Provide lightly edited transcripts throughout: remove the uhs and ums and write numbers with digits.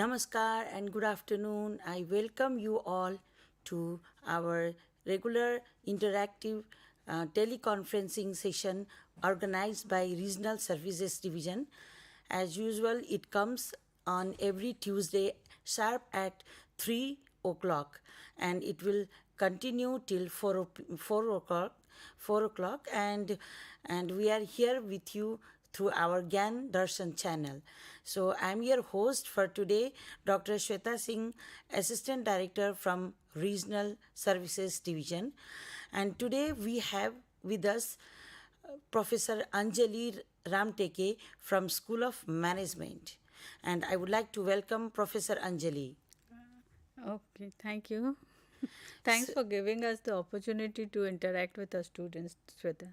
Namaskar and good afternoon. I welcome you all to our regular interactive teleconferencing session organized by Regional Services Division. As usual, it comes on every Tuesday sharp at 3 o'clock and it will continue till 4 o'clock 4 o'clock and we are here with you through our Gyan Darshan channel. So I'm your host for today, Dr. Shweta Singh, Assistant Director from Regional Services Division. And today we have with us Professor Anjali Ramteke from School of Management. And I would like to welcome Professor Anjali. Okay, thank you. Thanks for giving us the opportunity to interact with our students, Sweta.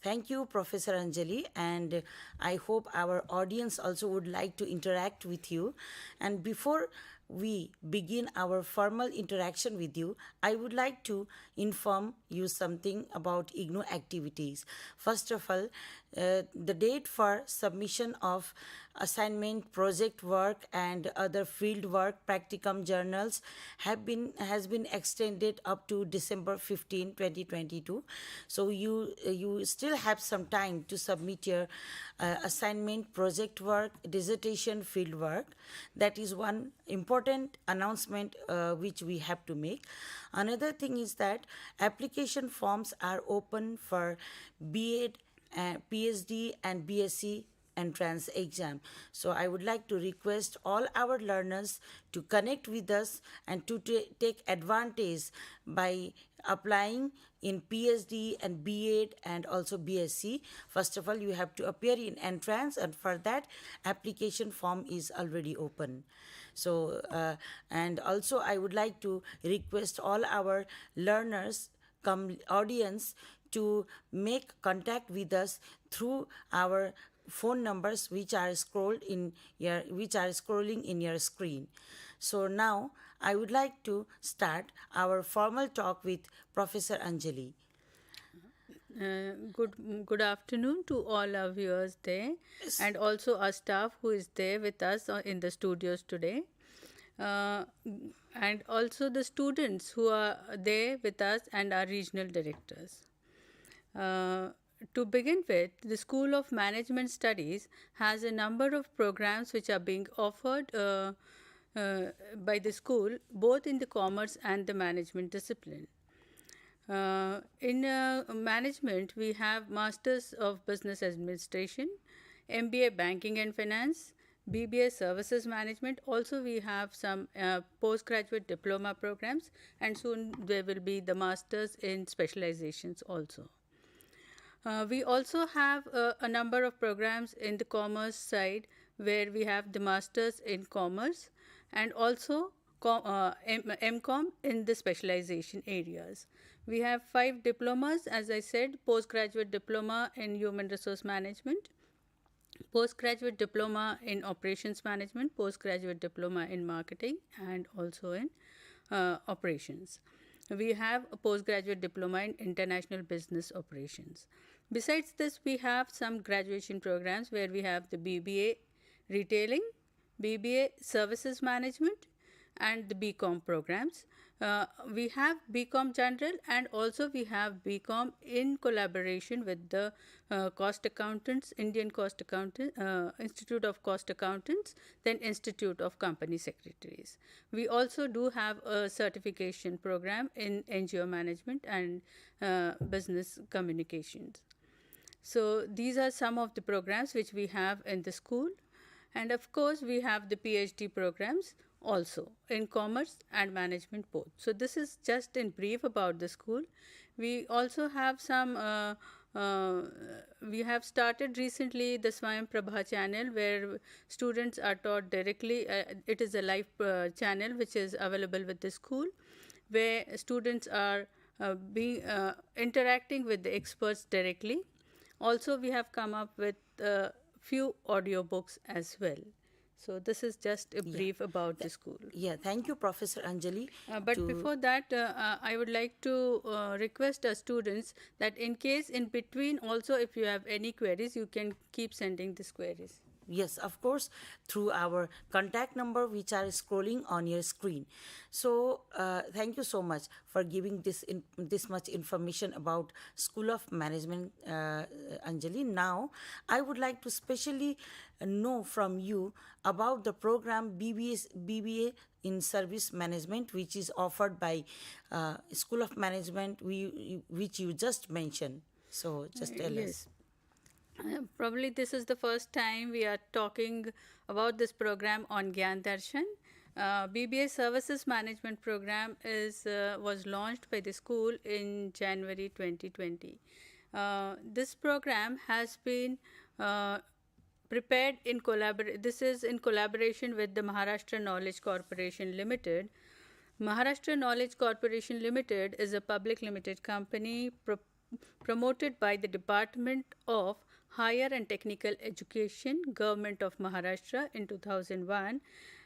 Thank you, Professor Anjali, and I hope our audience also would like to interact with you. And before we begin our formal interaction with you, I would like to inform you something about IGNOU activities. First of all, the date for submission of assignment, project work, and other field work, practicum journals has been extended up to December 15, 2022. So you still have some time to submit your assignment, project work, dissertation, field work. That is one important announcement which we have to make. Another thing is that application forms are open for B.Ed, PhD, and BSc entrance exam. So I would like to request all our learners to connect with us and to take advantage by applying in PhD and B.Ed and also BSc. First of all, you have to appear in entrance, and for that, application form is already open. So, and also I would like to request all our learners, audience, to make contact with us through our phone numbers which are scrolling in your screen. So now I would like to start our formal talk with Professor Anjali. Good afternoon to all our viewers there, and also our staff who is there with us in the studios today, and also the students who are there with us and our regional directors. To begin with, the School of Management Studies has a number of programs which are being offered by the school, both in the commerce and the management discipline. In management, we have Masters of Business Administration, MBA Banking and Finance, BBA Services Management. Also, we have some postgraduate diploma programs, and soon there will be the Masters in Specializations also. We also have a number of programs in the commerce side where we have the Masters in Commerce and also MCOM in the specialization areas. We have 5 diplomas, as I said: postgraduate diploma in human resource management, postgraduate diploma in operations management, postgraduate diploma in marketing, and also in operations. We have a postgraduate diploma in international business operations. Besides this, we have some graduation programs where we have the BBA retailing, BBA services management, and the BCom programs. We have BCom general, and also we have BCom in collaboration with the cost accountants, Indian Cost Accountant, Institute of Cost Accountants, then Institute of Company Secretaries. We also do have a certification program in NGO management and business communications. So these are some of the programs which we have in the school. And of course, we have the PhD programs also in commerce and management both. So this is just in brief about the school. We also have some, we have started recently the Swayam Prabha channel where students are taught directly. It is a live channel which is available with the school, where students are interacting with the experts directly. Also, we have come up with few audio books as well. So this is just a brief about the school. Yeah, thank you, Professor Anjali. But before that, I would like to request our students that in case in between also if you have any queries, you can keep sending these queries. Yes, of course, through our contact number, which are scrolling on your screen. So, thank you so much for giving this much information about School of Management, Anjali. Now, I would like to specially know from you about the program BBA in Service Management, which is offered by School of Management, which you just mentioned. So, just tell us. Yes. Probably this is the first time we are talking about this program on Gyan Darshan. BBA Services Management Program was launched by the school in January 2020. This program has been prepared in This is in collaboration with the Maharashtra Knowledge Corporation Limited. Maharashtra Knowledge Corporation Limited is a public limited company promoted by the Department of Higher and Technical Education, Government of Maharashtra in 2001,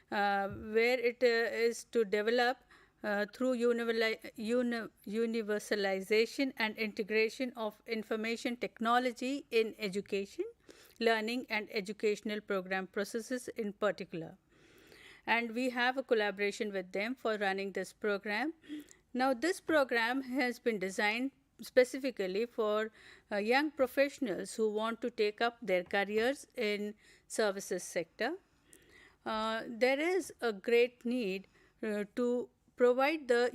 where it is to develop through universalization and integration of information technology in education, learning and educational program processes in particular. And we have a collaboration with them for running this program. Now, this program has been designed specifically for young professionals who want to take up their careers in services sector. There is a great need to provide the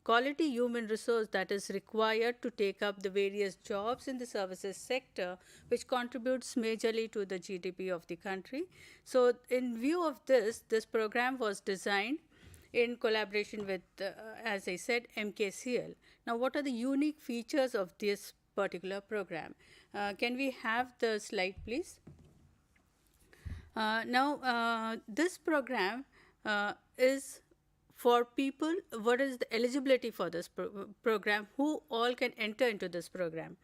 quality human resource that is required to take up the various jobs in the services sector, which contributes majorly to the GDP of the country. So, in view of this program was designed in collaboration with, as I said, MKCL. Now, what are the unique features of this particular program? Can we have the slide, please? This program is for people. What is the eligibility for this program? Who all can enter into this program?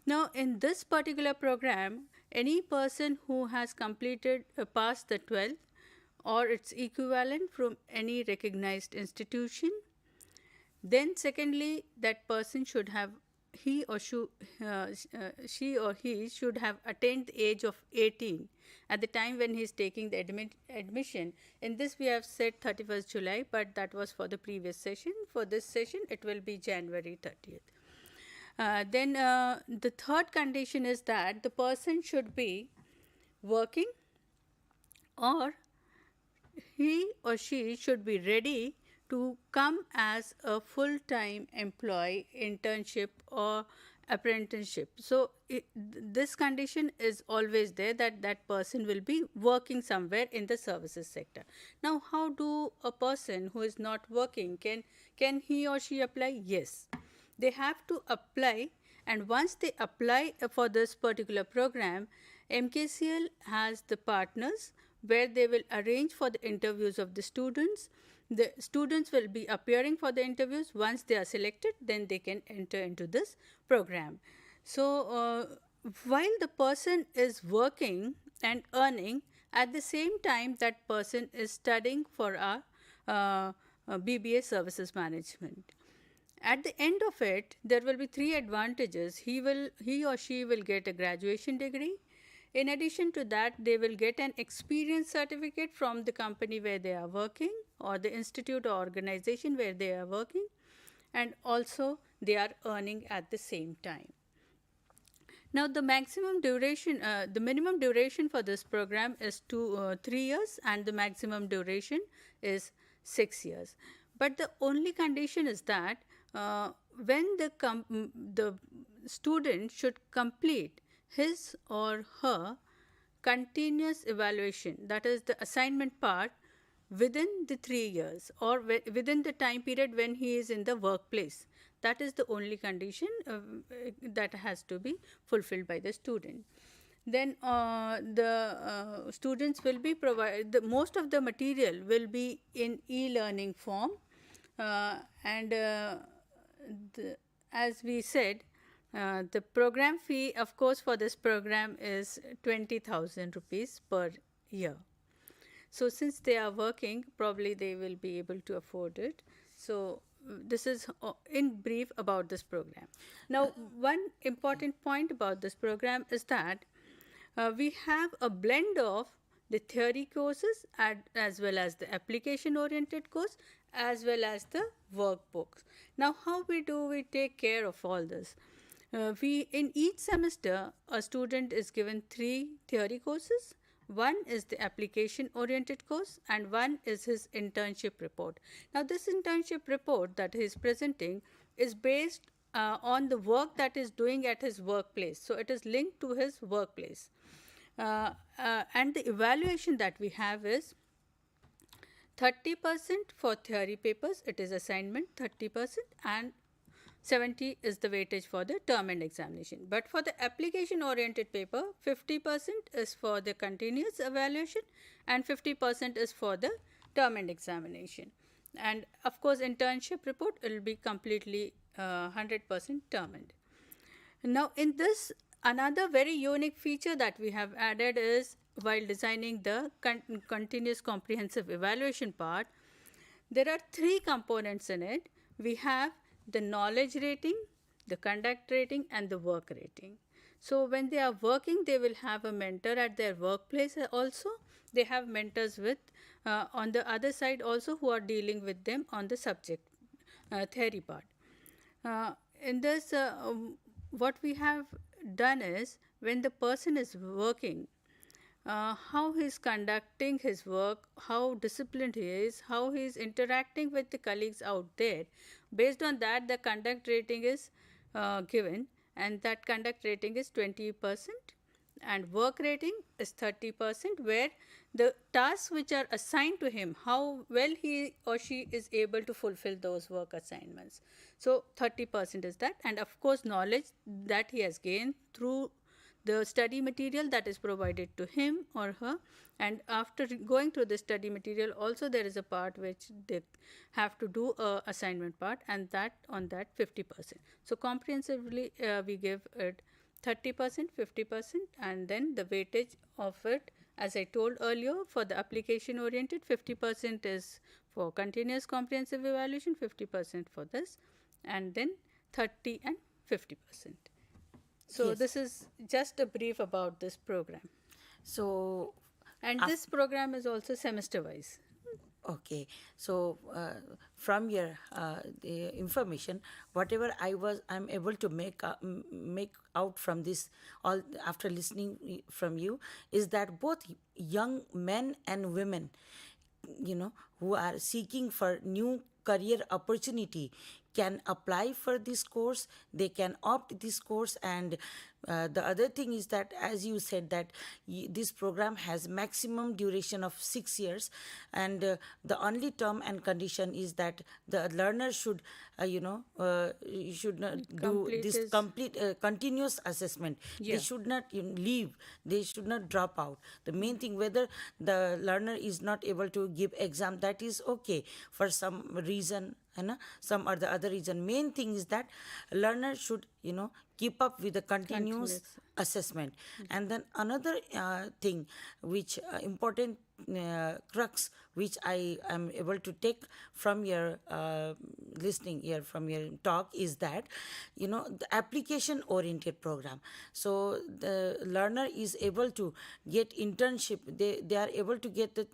Now, in this particular program, any person who has completed past the 12th or its equivalent from any recognized institution. Then, secondly, that person should have she or he should have attained the age of 18 at the time when he is taking the admission. In this, we have said 31st July, but that was for the previous session. For this session, it will be January 30th. Then the third condition is that the person should be working, or he or she should be ready to come as a full-time employee, internship or apprenticeship. So, this condition is always there, that that person will be working somewhere in the services sector. Now, how do a person who is not working, can he or she apply? Yes, they have to apply, and once they apply for this particular program, MKCL has the partners where they will arrange for the interviews of the students. The students will be appearing for the interviews. Once they are selected, then they can enter into this program. So, while the person is working and earning, at the same time that person is studying for a BBA Services Management. At the end of it, there will be three advantages. He or she will get a graduation degree. In addition to that, they will get an experience certificate from the company where they are working, or the institute or organization where they are working, and also they are earning at the same time. Now, the minimum duration for this program is 3 years, and the maximum duration is 6 years. But the only condition is that when the student should complete his or her continuous evaluation, that is the assignment part, within the 3 years or within the time period when he is in the workplace. That is the only condition that has to be fulfilled by the student. Then the students will be provided, most of the material will be in e-learning form, and as we said, the program fee, of course, for this program is 20,000 rupees per year. So, since they are working, probably they will be able to afford it. So, this is in brief about this program. Now, one important point about this program is that We have a blend of the theory courses as well as the application oriented course as well as the workbooks. Now, how we take care of all this? We in each semester a student is given 3 theory courses. One is the application oriented course and one is his internship report. Now, this internship report that he is presenting is based on the work that is doing at his workplace. So, it is linked to his workplace. And the evaluation that we have is 30% for theory papers, it is assignment 30%, and 70 is the weightage for the term end examination. But for the application oriented paper, 50% is for the continuous evaluation and 50% is for the term end examination. And of course, internship report will be completely 100% term end. Now, in this, another very unique feature that we have added is while designing the continuous comprehensive evaluation part, there are 3 components in it. We have the knowledge rating, the conduct rating, and the work rating. So, when they are working, they will have a mentor at their workplace also. They have mentors with on the other side also who are dealing with them on the subject theory part. In this, what we have done is when the person is working, how he is conducting his work, how disciplined he is, how he is interacting with the colleagues out there. Based on that, the conduct rating is given, and that conduct rating is 20%, and work rating is 30%, where the tasks which are assigned to him, how well he or she is able to fulfill those work assignments. So, 30% is that, and of course, knowledge that he has gained through the study material that is provided to him or her, and after going through the study material also there is a part which they have to do a assignment part, and that on that 50%. So, comprehensively we give it 30%, 50%, and then the weightage of it, as I told earlier, for the application oriented, 50% is for continuous comprehensive evaluation, 50% for this, and then 30 and 50%. So, Yes. this is just a brief about this program. So, And this program is also semester wise. okay, so from your the information, whatever I'm able to make out from this, all after listening from you, is that both young men and women, who are seeking for new career opportunity, can apply for this course. They can opt this course, and the other thing is that, as you said, that this program has maximum duration of 6 years, and the only term and condition is that the learner should should not do Complete this his- complete continuous assessment. They Yeah. should not leave, they should not drop out. The main thing, whether the learner is not able to give exam, that is okay for some reason, some or the other reason. Main thing is that learner should keep up with the continuous Continuous. assessment. And then another thing which important crux which I am able to take from your listening here, from your talk, is that the application oriented program. So the learner is able to get internship, they are able to get the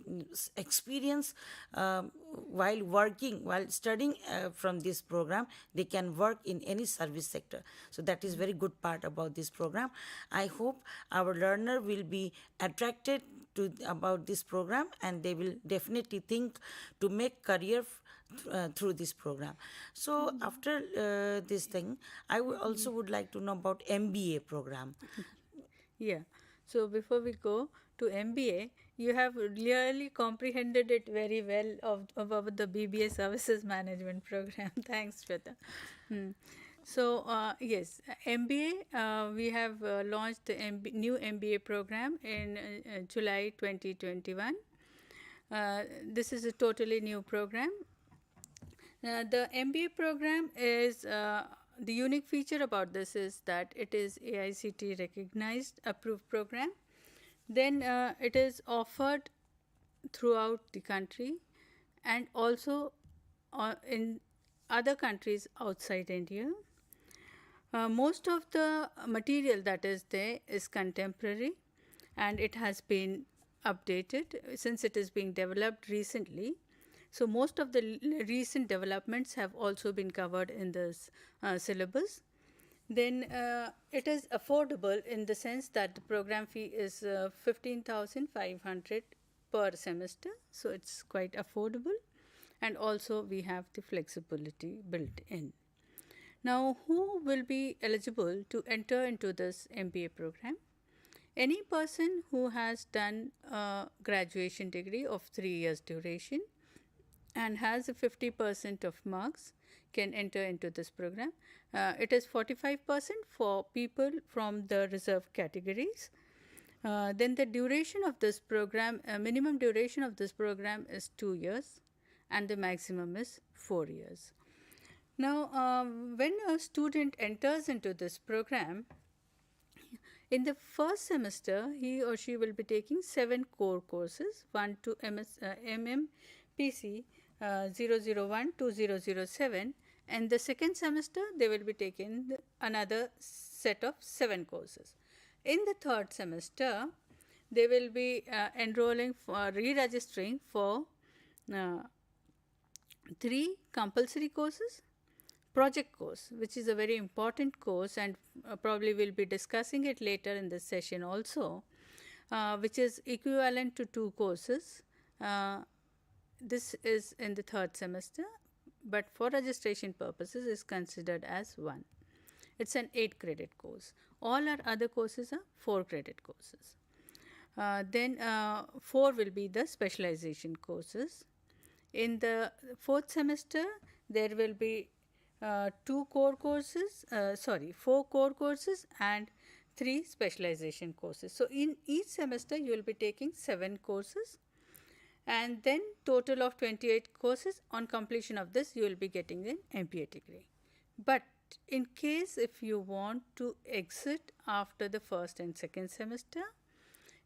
experience while working, while studying from this program. They can work in any service sector. So that is very good part about this program. I hope our learner will be attracted to about this program, and they will definitely think to make career through this program. So after this thing, I also would like to know about MBA program. Yeah. So, before we go to MBA, you have really comprehended it very well about the BBA Services Management Program. Thanks, Shweta. So, yes, MBA, we have launched the new MBA program in July 2021. This is a totally new program. The MBA program is the unique feature about this is that it is AICTE recognized, approved program. Then it is offered throughout the country and also in other countries outside India. Most of the material that is there is contemporary. and it has been updated since it is being developed recently. So most of the recent developments have also been covered in this syllabus. Then it is affordable in the sense that the program fee is 15,500 per semester, so it's quite affordable, and also we have the flexibility built in. Now, who will be eligible to enter into this MBA program? Any person who has done a graduation degree of 3 years duration and has a 50% of marks can enter into this program. It is 45% for people from the reserved categories. Then the duration of this program, minimum duration of this program is 2 years and the maximum is 4 years. Now, when a student enters into this program, in the first semester, he or she will be taking 7 core courses, 1 to MMPC 001 to 007, and the second semester they will be taking another set of 7 courses. In the third semester, they will be enrolling for re-registering for 3 compulsory courses, project course, which is a very important course, and probably we'll be discussing it later in this session also, which is equivalent to 2 courses. This is in the third semester, but for registration purposes is considered as 1. It's an 8 credit course. All our other courses are 4 credit courses. Then 4 will be the specialization courses. In the fourth semester, there will be 4 core courses and 3 specialization courses. So in each semester, you will be taking 7 courses, and then total of 28 courses. On completion of this, you will be getting an MBA degree. But in case if you want to exit after the first and second semester,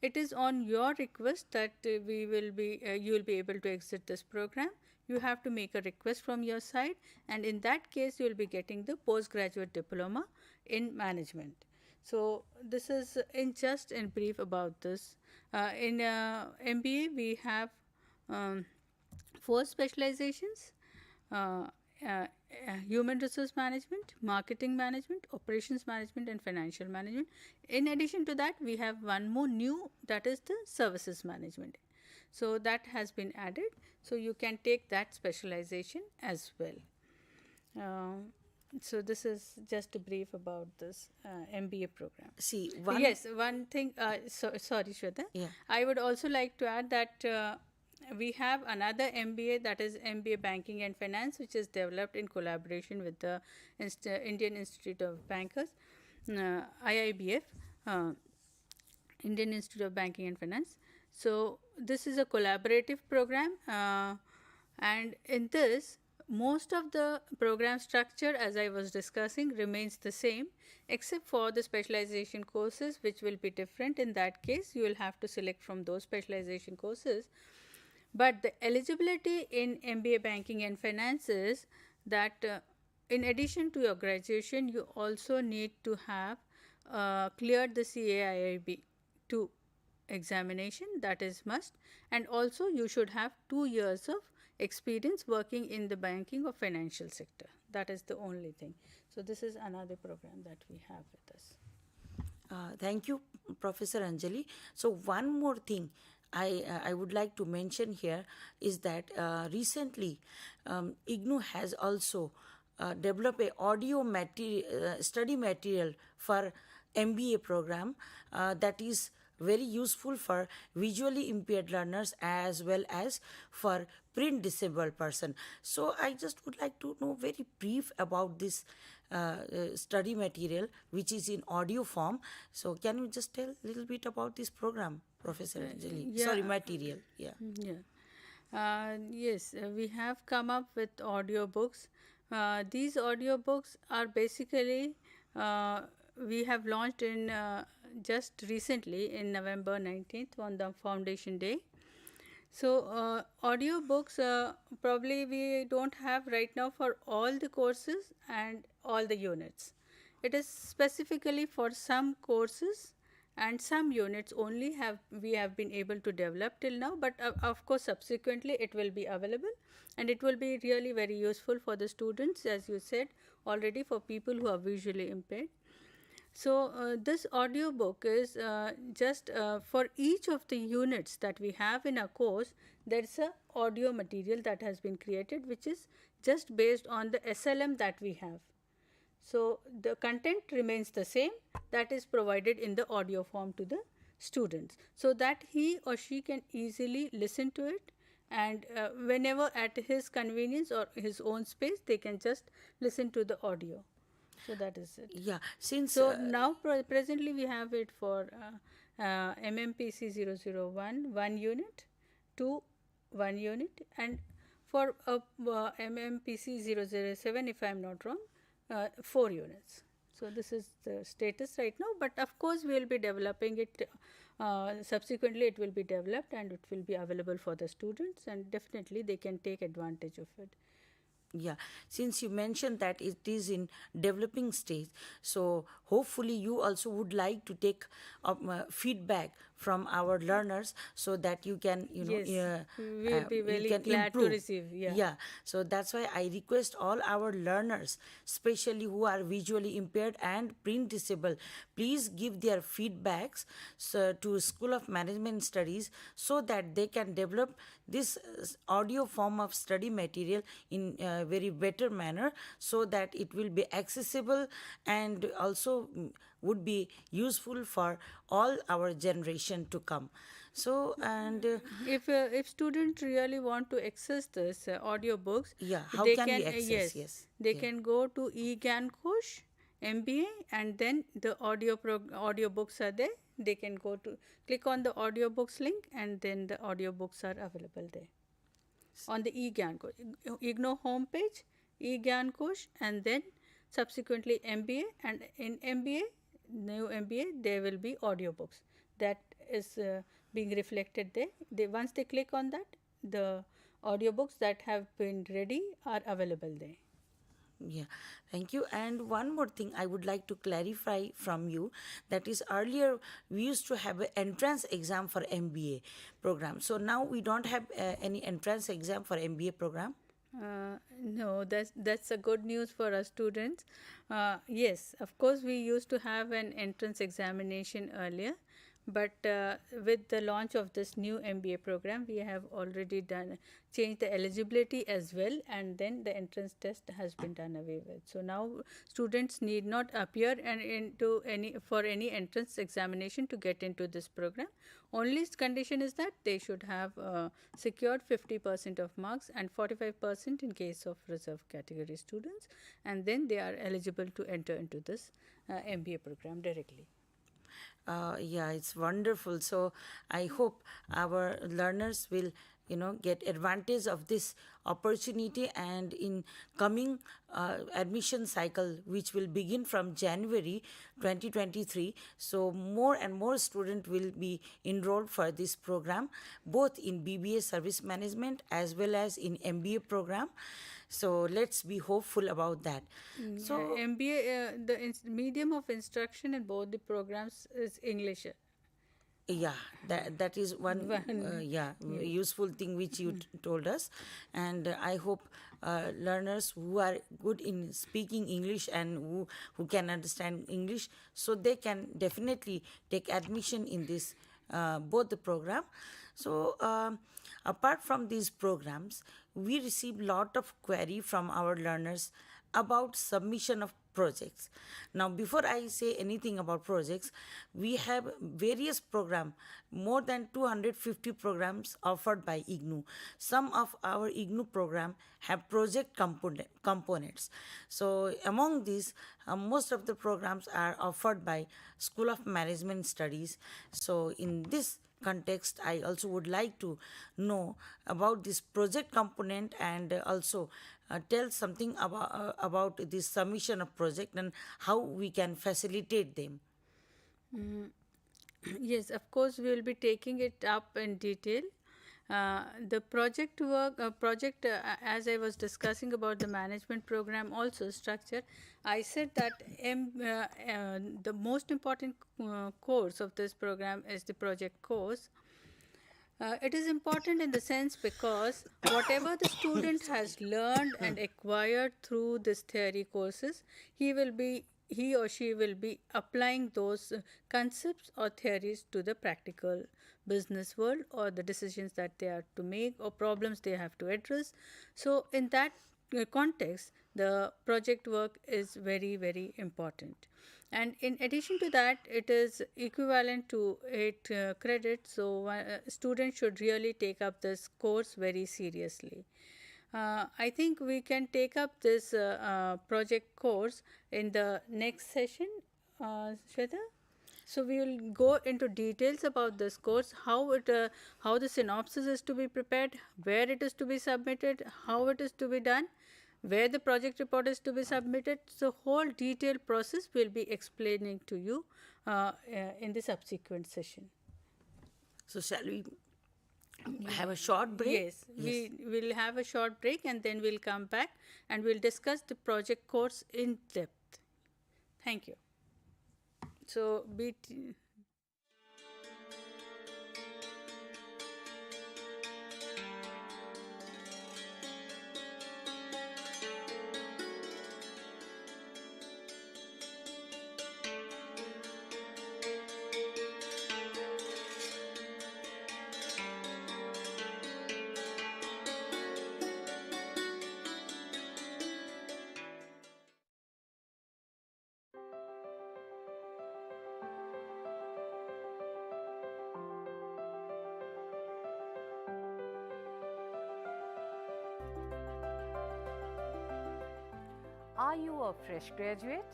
it is on your request that you will be able to exit this program. You have to make a request from your side, and in that case, you will be getting the postgraduate diploma in management. So this is in brief about this. In MBA, we have 4 specializations: human resource management, marketing management, operations management, and financial management. In addition to that, we have one more new, that is the services management. So that has been added. So you can take that specialization as well. So this is just a brief about this MBA program. See, one thing. Sorry, Shweta. Yeah. I would also like to add that we have another MBA, that is MBA Banking and Finance, which is developed in collaboration with the Indian Institute of Bankers, IIBF, Indian Institute of Banking and Finance. So this is a collaborative program, and in this, most of the program structure, as I was discussing, remains the same, except for the specialization courses, which will be different. In that case, you will have to select from those specialization courses. But the eligibility in MBA Banking and Finance is that in addition to your graduation, you also need to have cleared the CAIIB 2 examination, that is must, and also you should have 2 years of experience working in the banking or financial sector. That is the only thing. So this is another program that we have with us. Thank you, Professor Anjali. So one more thing I would like to mention here is that recently IGNOU has also developed a audio study material for MBA program that is very useful for visually impaired learners as well as for print disabled person. So I just would like to know very brief about this study material which is in audio form. So can you just tell a little bit about this program, Professor Anjali? Yeah. Sorry, material. Yeah. Yes, we have come up with audiobooks. These audiobooks are basically we have launched in just recently in November 19th on the Foundation Day. So audiobooks probably we don't have right now for all the courses and all the units. It is specifically for some courses and some units only have we have been able to develop till now, but of course subsequently it will be available, and it will be really very useful for the students, as you said already, for people who are visually impaired. So, this audio book is just for each of the units that we have in a course, there's a audio material that has been created, which is just based on the SLM that we have. So, the content remains the same, that is provided in the audio form to the students, so that he or she can easily listen to it, and whenever at his convenience or his own space, they can just listen to the audio. So, that is it. Yeah, since So now presently we have it for MMPC 001 1 unit, 2 1 unit, and for MMPC 007, if I am not wrong, 4 units. So this is the status right now, but of course we will be developing it. Subsequently it will be developed and it will be available for the students, and definitely they can take advantage of it. yeah, since you mentioned that it is in developing stage, so hopefully you also would like to take feedback from our learners so that you can, Yes, we will be you very can glad to improve. receive. Yeah. Yeah, so that's why I request all our learners, especially who are visually impaired and print disabled, please give their feedbacks to School of Management Studies so that they can develop this audio form of study material in a very better manner, so that it will be accessible and also would be useful for all our generation to come. So, and If students really want to access this audio books, yeah, how they can we can access? yes, Yes. they Yeah. can go to EGNCOUCH MBA, and then the audio books are there. They can go to click on the audio books link, and then the audio books are available there on the EGNCOUCH IGNOU homepage, EGNCOUCH, and then subsequently MBA, and in MBA, new MBA, there will be audiobooks that is being reflected there. Once they click on that, the audiobooks that have been ready are available there. Yeah, thank you. And one more thing I would like to clarify from you, that is, earlier we used to have an entrance exam for MBA program. So now we don't have any entrance exam for MBA program. No, that's a good news for our students. Yes, of course, we used to have an entrance examination earlier, but with the launch of this new MBA program, we have already changed the eligibility as well, and then the entrance test has been done away with. So now students need not appear into any entrance examination to get into this program. Only condition is that they should have secured 50% of marks and 45% in case of reserve category students, and then they are eligible to enter into this MBA program directly. Yeah, it's wonderful. So I hope our learners will, get advantage of this opportunity, and in coming admission cycle, which will begin from January 2023, so more and more students will be enrolled for this program, both in BBA service management as well as in MBA program. So let's be hopeful about that. So MBA, the medium of instruction in both the programs is English. yeah, that is one useful thing which you told us. And I hope learners who are good in speaking English and who can understand English, so they can definitely take admission in this both the program. So apart from these programs, we receive lot of query from our learners about submission of projects. Now, before I say anything about projects, we have various programs, more than 250 programs offered by IGNOU. Some of our IGNOU program have project components. So among these, most of the programs are offered by School of Management Studies. So in this context, I also would like to know about this project component, and also tell something about this submission of project and how we can facilitate them. Yes, of course, we will be taking it up in detail. The project work, as I was discussing about the management program also structure, I said that the most important course of this program is the project course. It is important in the sense because whatever the student has learned and acquired through this theory courses, he or she will be applying those concepts or theories to the practical business world or the decisions that they are to make or problems they have to address. So in that context, the project work is very, very important. And in addition to that, it is equivalent to 8 credits, so students should really take up this course very seriously. I think we can take up this project course in the next session, Shweta. So we will go into details about this course, how the synopsis is to be prepared, where it is to be submitted, how it is to be done, where the project report is to be submitted. So whole detailed process will be explaining to you in the subsequent session. So shall we have a short break? Yes, we will have a short break and then we'll come back and we'll discuss the project course in depth. Thank you. So Are you a fresh graduate?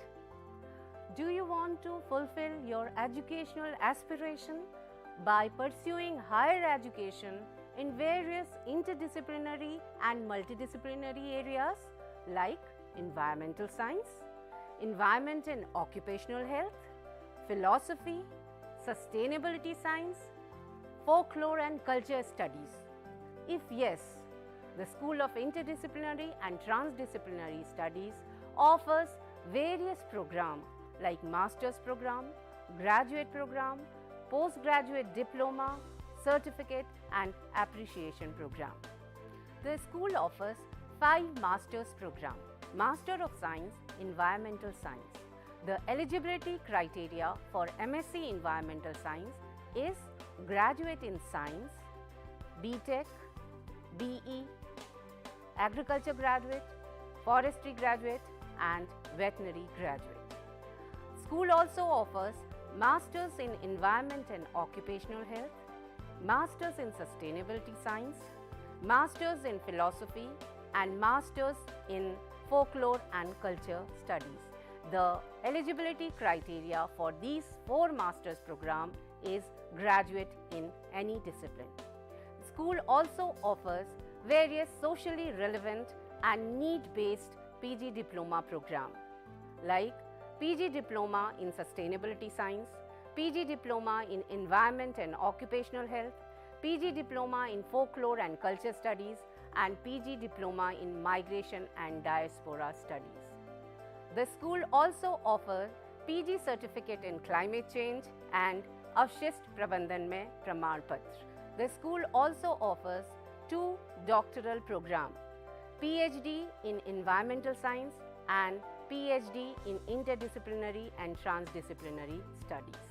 Do you want to fulfill your educational aspiration by pursuing higher education in various interdisciplinary and multidisciplinary areas like environmental science, environment and occupational health, philosophy, sustainability science, folklore and culture studies? If yes, the School of Interdisciplinary and Transdisciplinary Studies offers various programs like Master's Program, Graduate Program, Postgraduate Diploma, Certificate and Appreciation Program. The school offers 5 Master's Program. Master of Science, Environmental Science. The eligibility criteria for MSc Environmental Science is Graduate in Science, BTech, BE, Agriculture Graduate, Forestry Graduate and Veterinary Graduate. School also offers Masters in Environment and Occupational Health, Masters in Sustainability Science, Masters in Philosophy and Masters in Folklore and Culture Studies. The eligibility criteria for these 4 Masters program is graduate in any discipline. The school also offers various socially relevant and need-based PG Diploma program like PG Diploma in Sustainability Science, PG Diploma in Environment and Occupational Health, PG Diploma in Folklore and Culture Studies and PG Diploma in Migration and Diaspora Studies. The school also offers PG Certificate in Climate Change and Avshist Prabandhan mein Praman Patra. The school also offers 2 doctoral programs, PhD in Environmental Science and PhD in Interdisciplinary and Transdisciplinary Studies.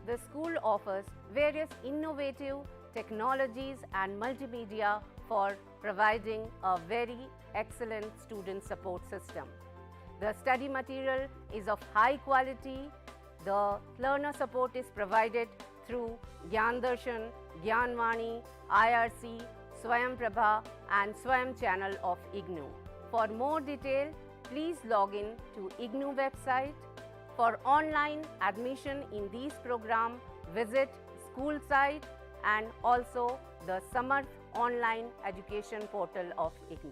The school offers various innovative technologies and multimedia for providing a very excellent student support system. The study material is of high quality. The learner support is provided through Gyan Darshan, Gyan Vani, IRC, Swayam Prabha and Swayam channel of IGNOU. For more detail, please log in to IGNOU website. For online admission in these programs, visit school site and also the Samarth online education portal of IGNOU.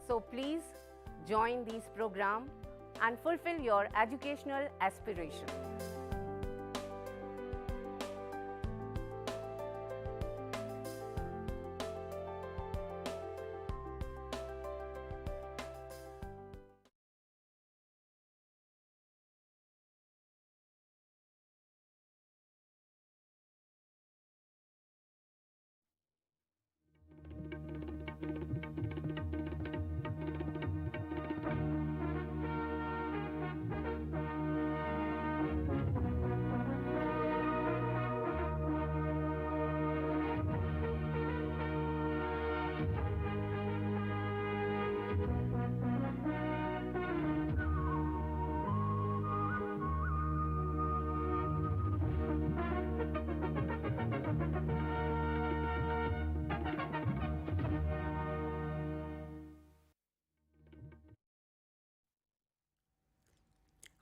So please join these programs and fulfill your educational aspiration.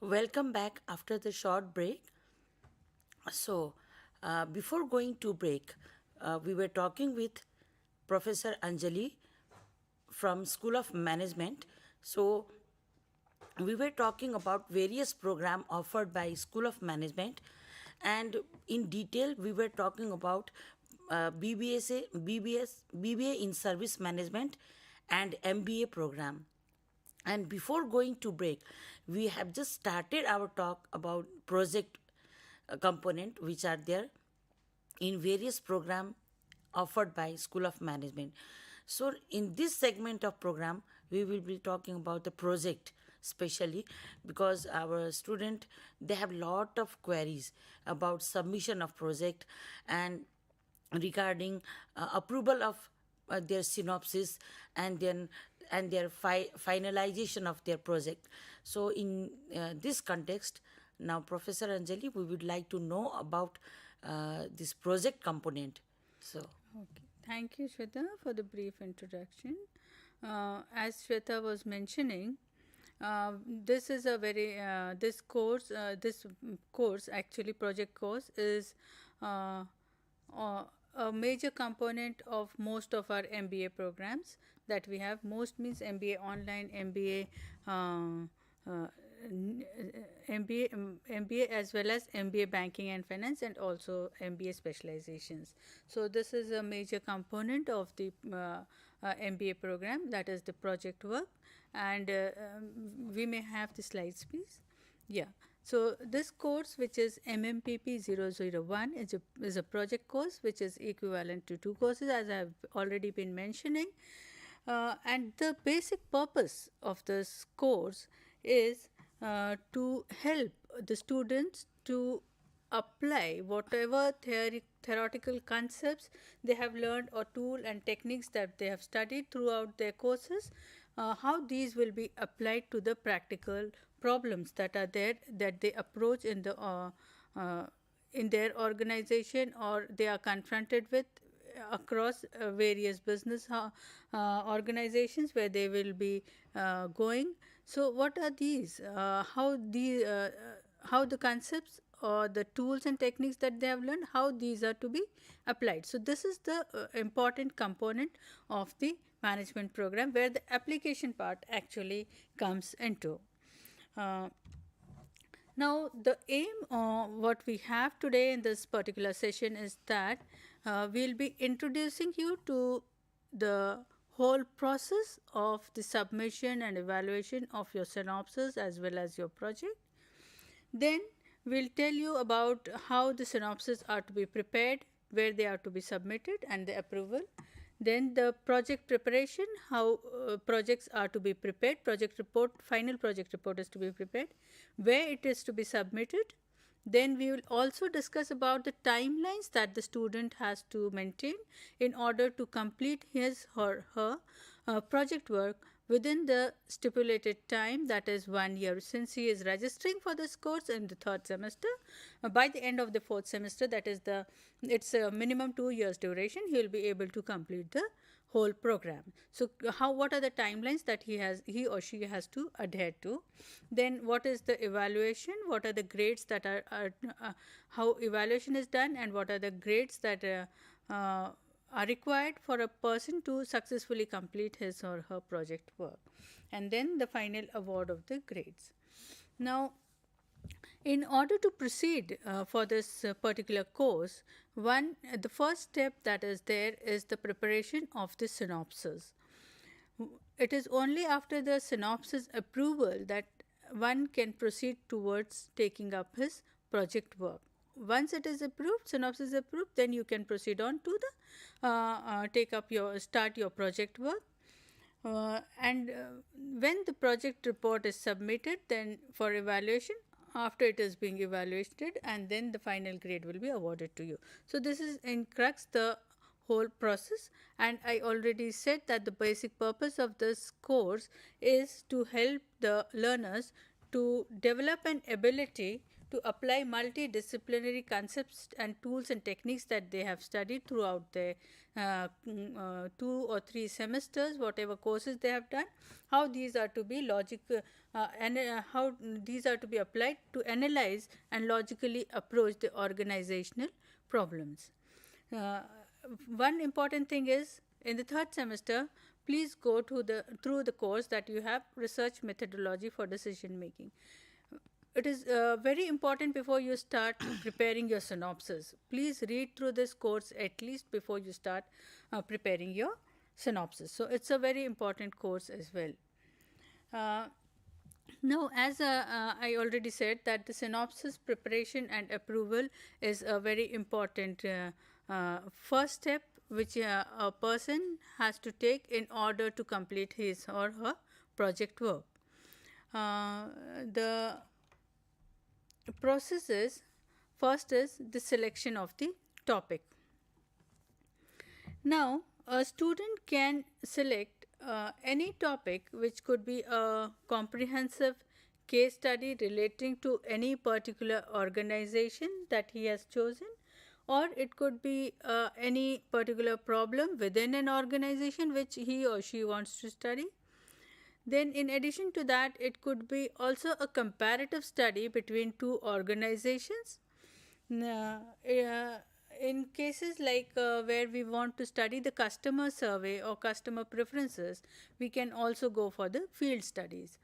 Welcome back after the short break. So, before going to break, we were talking with Professor Anjali from School of Management. So, we were talking about various programs offered by School of Management, and in detail we were talking about BBA in Service Management and MBA program. And before going to break, we have just started our talk about project component which are there in various program offered by School of Management. So in this segment of program, we will be talking about the project, especially because our student, they have lot of queries about submission of project and regarding approval of their synopsis, and then and their finalization of their project. So in this context, now Professor Anjali, we would like to know about this project component. So Okay. Thank you, Shweta, for the brief introduction. As Shweta was mentioning, this is a very this course actually project course is a major component of most of our MBA programs that we have. Most means MBA online, uh, MBA as well as MBA banking and finance, and also MBA specializations. So this is a major component of the MBA program, that is the project work. And we may have the slides, please. Yeah. So this course, which is MMPP 001, is a project course which is equivalent to 2 courses, as I have already been mentioning. And the basic purpose of this course is to help the students to apply whatever theoretical concepts they have learned, or tool and techniques that they have studied throughout their courses, how these will be applied to the practical problems that are there, that they approach in their organization, or they are confronted with across various business organizations where they will be going. So what are these? How the concepts or the tools and techniques that they have learned, how these are to be applied. So this is the important component of the management program, where the application part actually comes into. Uh, Now, the aim what we have today in this particular session is that we'll be introducing you to the whole process of the submission and evaluation of your synopsis as well as your project. Then we'll tell you about how the synopses are to be prepared, where they are to be submitted, and the approval. Then the project preparation, how projects are to be prepared, project report, final project report is to be prepared, where it is to be submitted. Then we will also discuss about the timelines that the student has to maintain in order to complete his or her project work within the stipulated time, that is 1 year, since he is registering for this course in the 3rd semester. By the end of the 4th semester, that is it's a minimum 2 years duration, he will be able to complete the whole program. So what are the timelines that he or she has to adhere to? Then what is the evaluation, what are the grades that are how evaluation is done, and what are the grades that are required for a person to successfully complete his or her project work, and then the final award of the grades. Now, in order to proceed for this particular course, the first step that is there is the preparation of the synopsis. It is only after the synopsis approval that one can proceed towards taking up his project work. Once it is approved, synopsis approved, then you can proceed on to the start your project work. And when the project report is submitted, then for evaluation, after it is being evaluated, and then the final grade will be awarded to you. So this is in crux the whole process, and I already said that the basic purpose of this course is to help the learners to develop an ability to apply multidisciplinary concepts and tools and techniques that they have studied throughout their 2 or 3 semesters, whatever courses they have done, how these are to be how these are to be applied to analyze and logically approach the organizational problems. One important thing is, in the 3rd semester, please go through the course that you have research methodology for decision making. It is very important before you start preparing your synopsis. Please read through this course at least before you start preparing your synopsis. So it's a very important course as well. Now, as I already said, that the synopsis preparation and approval is a very important first step which a person has to take in order to complete his or her project work. The process is, first is the selection of the topic. Now, a student can select any topic which could be a comprehensive case study relating to any particular organization that he has chosen, or it could be any particular problem within an organization which he or she wants to study. Then, in addition to that, it could be also a comparative study between 2 organizations. In cases like where we want to study the customer survey or customer preferences, we can also go for the field studies.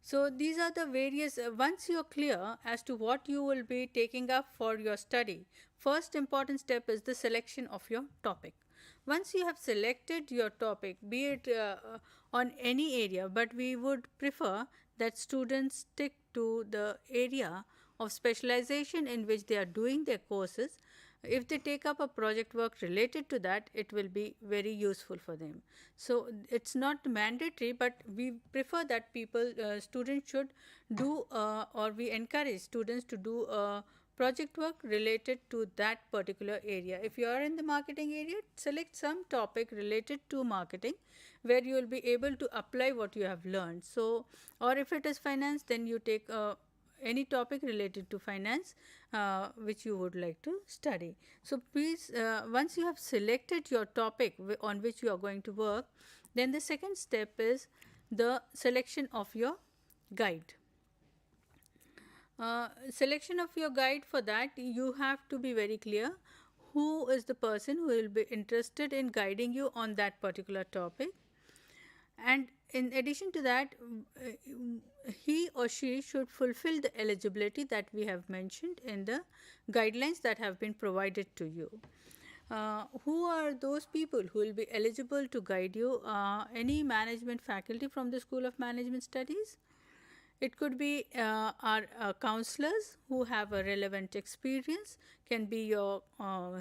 So, these are the various, once you are clear as to what you will be taking up for your study, first important step is the selection of your topic. Once you have selected your topic, be it on any area, but we would prefer that students stick to the area of specialization in which they are doing their courses. If they take up a project work related to that, it will be very useful for them. So, it's not mandatory, but we prefer that students should do or we encourage students to do project work related to that particular area. If you are in the marketing area, select some topic related to marketing where you will be able to apply what you have learned. So, or if it is finance, then you take any topic related to finance which you would like to study. So, please once you have selected your topic on which you are going to work, then the second step is the selection of your guide. Selection of your guide, for that you have to be very clear who is the person who will be interested in guiding you on that particular topic, and in addition to that, he or she should fulfill the eligibility that we have mentioned in the guidelines that have been provided to you. Who are those people who will be eligible to guide you? Any management faculty from the School of Management Studies. It could be our counselors who have a relevant experience, can be your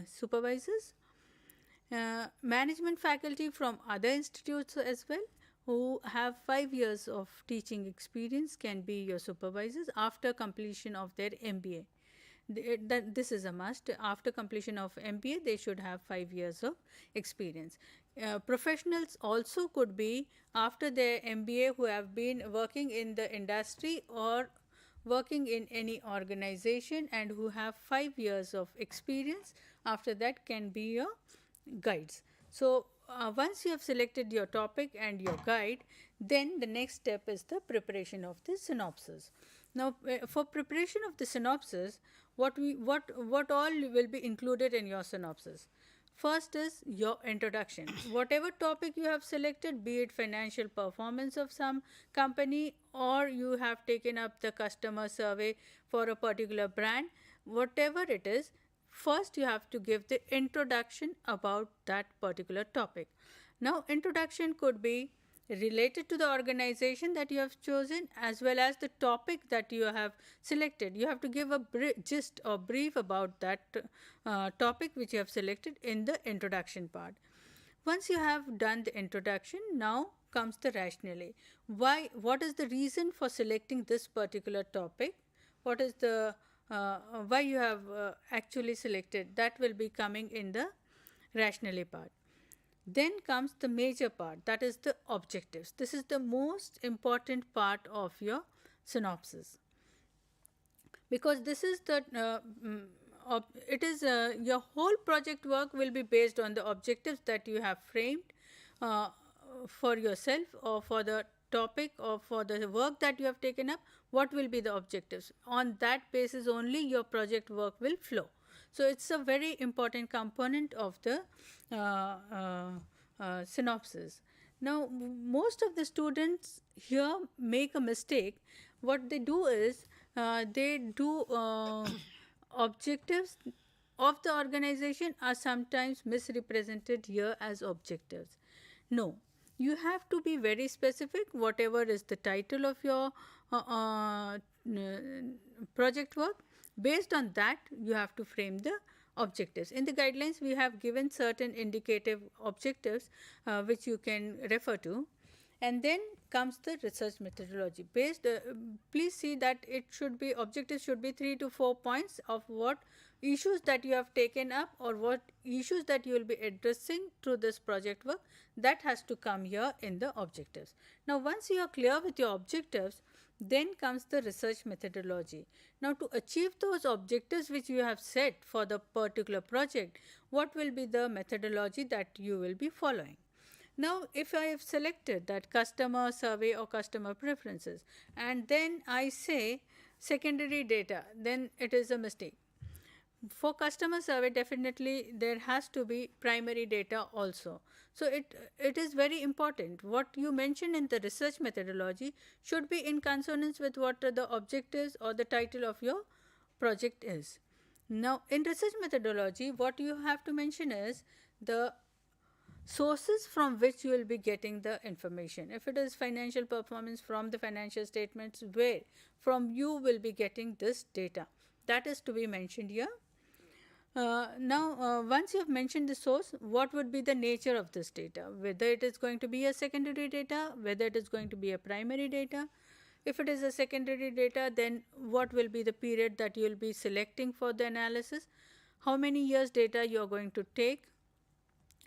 supervisors. Management faculty from other institutes as well, who have 5 years of teaching experience, can be your supervisors after completion of their MBA. This is a must. After completion of MBA, they should have 5 years of experience. Professionals also could be after their MBA who have been working in the industry or working in any organization and who have 5 years of experience. After that can be your guides. So, once you have selected your topic and your guide, then the next step is the preparation of the synopsis. Now, for preparation of the synopsis, what all will be included in your synopsis? First is your introduction. Whatever topic you have selected, be it financial performance of some company or you have taken up the customer survey for a particular brand, whatever it is, first you have to give the introduction about that particular topic. Now, introduction could be related to the organization that you have chosen as well as the topic that you have selected. You have to give a gist or brief about that topic which you have selected in the introduction part. Once you have done the introduction, now comes the rationale. What is the reason for selecting this particular topic? What is the why you have actually selected? That will be coming in the rationale part. Then comes the major part, that is the objectives. This is the most important part of your synopsis. because this is the it is your whole project work will be based on the objectives that you have framed uh, for yourself, or for the topic, or for the work that you have taken up. What will be the objectives? On that basis only your project work will flow. So it's a very important component of the synopsis. Now, most of the students here make a mistake. What they do is they do objectives of the organization are sometimes misrepresented here as objectives. No, you have to be very specific, whatever is the title of your project work. Based on that, you have to frame the objectives. In the guidelines, we have given certain indicative objectives which you can refer to. And then comes the research methodology. Please see that it should be, objectives should be 3 to 4 points of what issues that you have taken up, or what issues that you will be addressing through this project work. That has to come here in the objectives. Now, once you are clear with your objectives, then comes the research methodology. Now, to achieve those objectives which you have set for the particular project, what will be the methodology that you will be following? Now, if I have selected that customer survey or customer preferences, and then I say secondary data, then it is a mistake. For customer survey, definitely there has to be primary data also. So it is very important. What you mention in the research methodology should be in consonance with what the objectives or the title of your project is. Now, in research methodology, what you have to mention is the sources from which you will be getting the information. If it is financial performance, from the financial statements, where from you will be getting this data. That is to be mentioned here. Now, once you have mentioned the source, what would be the nature of this data? Whether it is going to be a secondary data, whether it is going to be a primary data. If it is a secondary data, then what will be the period that you will be selecting for the analysis? How many years data you are going to take?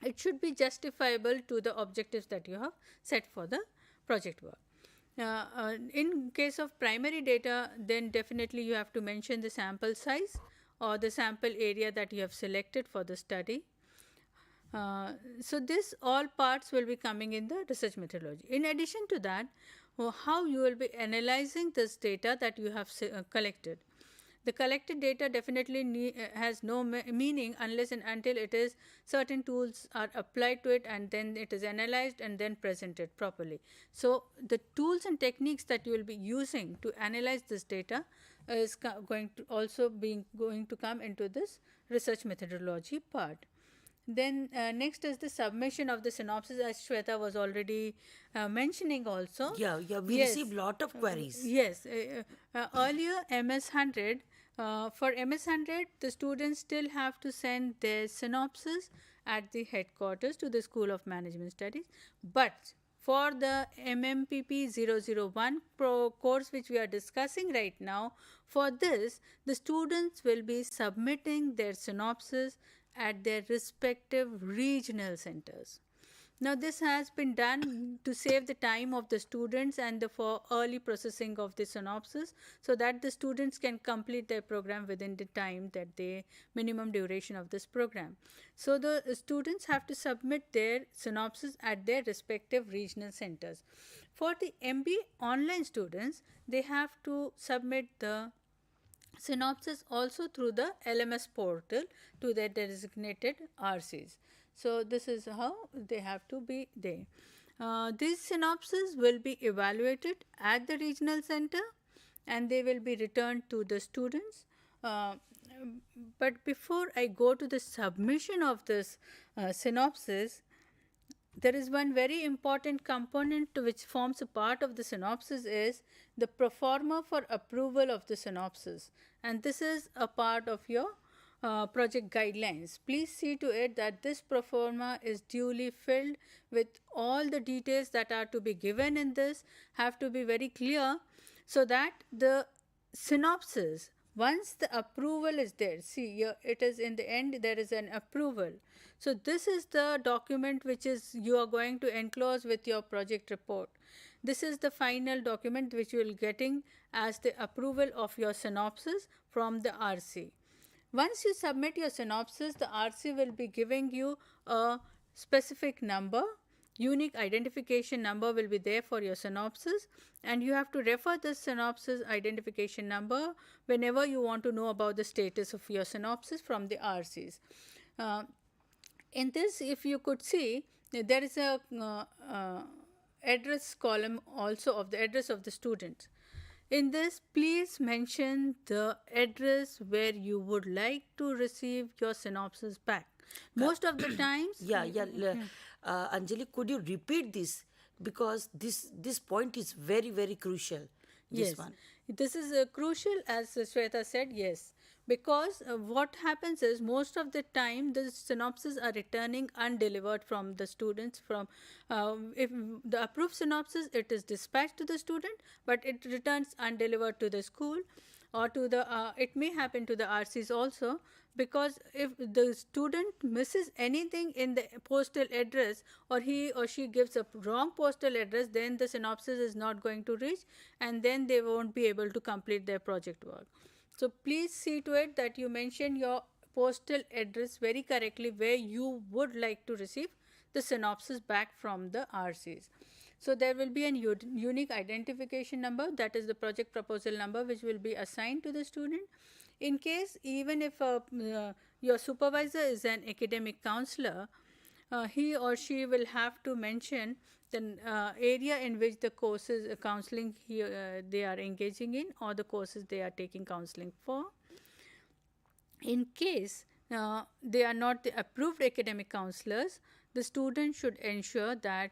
It should be justifiable to the objectives that you have set for the project work. In case of primary data, then definitely you have to mention the sample size or the sample area that you have selected for the study. So this all parts will be coming in the research methodology. In addition to that, how you will be analyzing this data that you have collected. The collected data definitely has no meaning unless and until it is certain tools are applied to it, and then it is analyzed and then presented properly. So the tools and techniques that you will be using to analyze this data is going to come into this research methodology part. Then next is the submission of the synopsis, as Shweta was already mentioning also. Yeah, we received lot of queries. Yes, earlier MS 100, for MS 100, the students still have to send their synopsis at the headquarters to the School of Management Studies. But for the MMPP-001 course which we are discussing right now, for this, the students will be submitting their synopsis at their respective regional centers. Now, this has been done to save the time of the students and for early processing of the synopsis, so that the students can complete their program within the time that the minimum duration of this program. So, the students have to submit their synopsis at their respective regional centers. For the MBA online students, they have to submit the synopsis also through the LMS portal to their designated RCs. So, this is how they have to be there. These synopses will be evaluated at the regional center and they will be returned to the students. But before I go to the submission of this synopsis, there is one very important component which forms a part of the synopsis, is the proforma for approval of the synopsis, and this is a part of your project guidelines. Please see to it that this proforma is duly filled with all the details that are to be given in this have to be very clear, so that the synopsis Once the approval is there, see, it is in the end there is an approval. So this is the document which is you are going to enclose with your project report. This is the final document which you will getting as the approval of your synopsis from the RC. Once you submit your synopsis, the RC will be giving you a specific number. Unique identification number will be there for your synopsis, and you have to refer this synopsis identification number whenever you want to know about the status of your synopsis from the RCs. In this, if you could see, there is a address column also of the address of the student. In this, please mention the address where you would like to receive your synopsis back. Most of the times, Anjali, could you repeat this, because this point is very, very crucial. This yes, one. this is crucial, as Shweta said. Yes, because what happens is most of the time the synopses are returning undelivered from the students. From if the approved synopsis, it is dispatched to the student, but it returns undelivered to the school, or to the it may happen to the RCs also, because if the student misses anything in the postal address, or he or she gives a wrong postal address, then the synopsis is not going to reach, and then they won't be able to complete their project work. So please see to it that you mention your postal address very correctly where you would like to receive the synopsis back from the RCs. So there will be a unique identification number, that is the project proposal number, which will be assigned to the student. In case, even if your supervisor is an academic counselor, he or she will have to mention the area in which the courses counseling they are engaging in, or the courses they are taking counseling for. In case they are not the approved academic counselors, the student should ensure that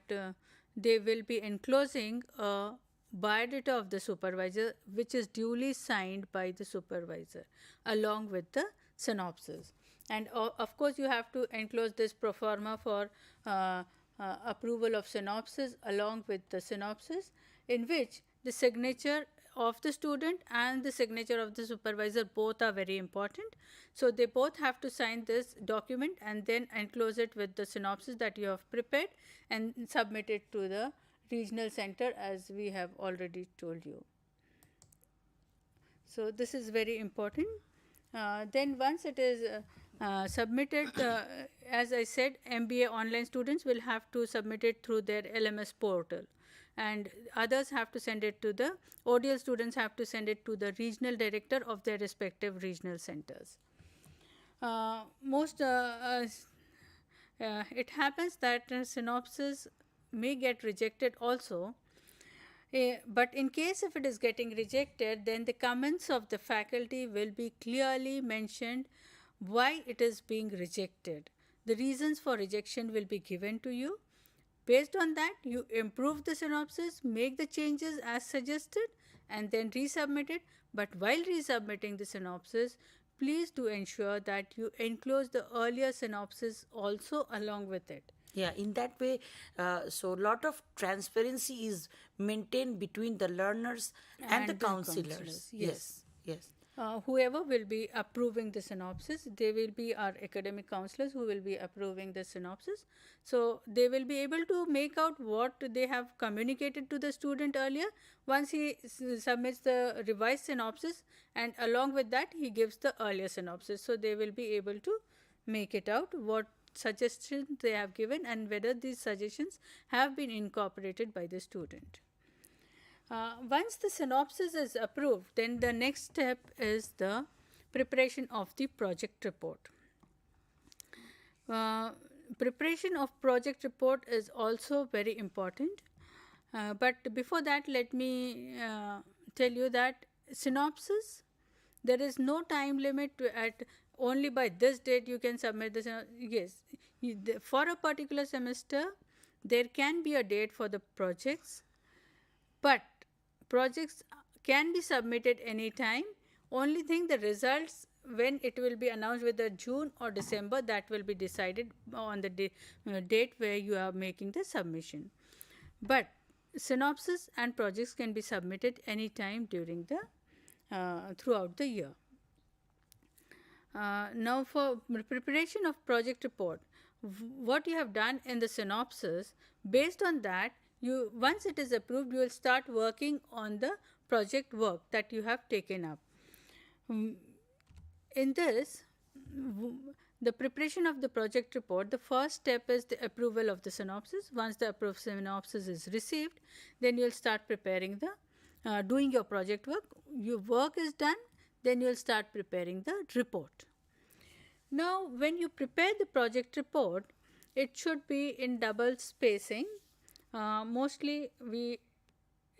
they will be enclosing a biodata of the supervisor, which is duly signed by the supervisor along with the synopsis. And of course, you have to enclose this pro forma for approval of synopsis along with the synopsis, in which the signature of the student and the signature of the supervisor both are very important. So they both have to sign this document and then enclose it with the synopsis that you have prepared and submit it to the regional center, as we have already told you. So this is very important. Then once it is submitted, as I said, MBA online students will have to submit it through their LMS portal, and others have to send it to the ODL students have to send it to the regional director of their respective regional centers. It happens that synopsis may get rejected also. But in case if it is getting rejected, then the comments of the faculty will be clearly mentioned why it is being rejected. The reasons for rejection will be given to you. Based on that, you improve the synopsis, make the changes as suggested, and then resubmit it. But while resubmitting the synopsis, please do ensure that you enclose the earlier synopsis also along with it. Yeah, in that way, so lot of transparency is maintained between the learners and the counselors. Yes, yes. Whoever will be approving the synopsis, they will be our academic counselors who will be approving the synopsis. So they will be able to make out what they have communicated to the student earlier once he submits the revised synopsis, and along with that he gives the earlier synopsis. So they will be able to make it out what suggestions they have given and whether these suggestions have been incorporated by the student. Once the synopsis is approved, then the next step is the preparation of the project report. Preparation of project report is also very important. But before that, let me tell you that synopsis, there is no time limit at only by this date you can submit this. Yes, for a particular semester, there can be a date for the projects, but projects can be submitted anytime. Only thing, the results, when it will be announced, whether June or December, that will be decided on the date where you are making the submission. But synopsis and projects can be submitted anytime during the throughout the year. Now, for preparation of project report, what you have done in the synopsis, based on that, you once it is approved, you will start working on the project work that you have taken up. In this, the preparation of the project report, the first step is the approval of the synopsis. Once the approved synopsis is received, then you will start preparing the doing your project work. Your work is done, then you will start preparing the report. Now, when you prepare the project report, it should be in double spacing. Mostly we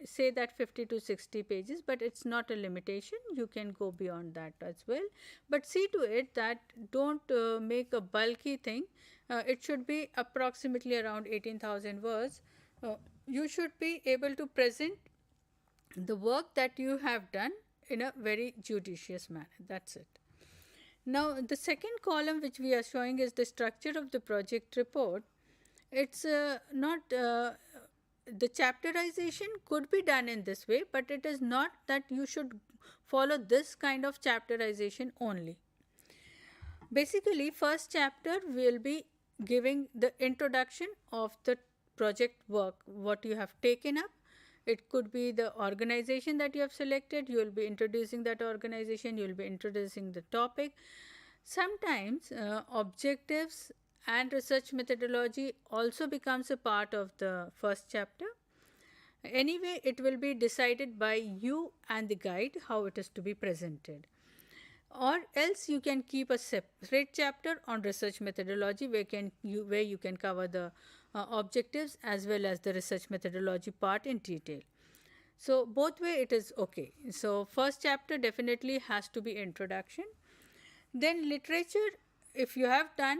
say that 50 to 60 pages, but it's not a limitation. You can go beyond that as well. But see to it that don't make a bulky thing. It should be approximately around 18,000 words. You should be able to present the work that you have done in a very judicious manner. That's it. Now, the second column which we are showing is the structure of the project report. It's not the chapterization could be done in this way, but it is not that you should follow this kind of chapterization only. Basically, first chapter will be giving the introduction of the project work, what you have taken up. It could be the organization that you have selected. You will be introducing that organization. You will be introducing the topic. Sometimes objectives and research methodology also becomes a part of the first chapter. Anyway, it will be decided by you and the guide how it is to be presented. Or else you can keep a separate chapter on research methodology where you can cover the objectives as well as the research methodology part in detail. So both way it is okay. So first chapter definitely has to be introduction. Then literature, if you have done,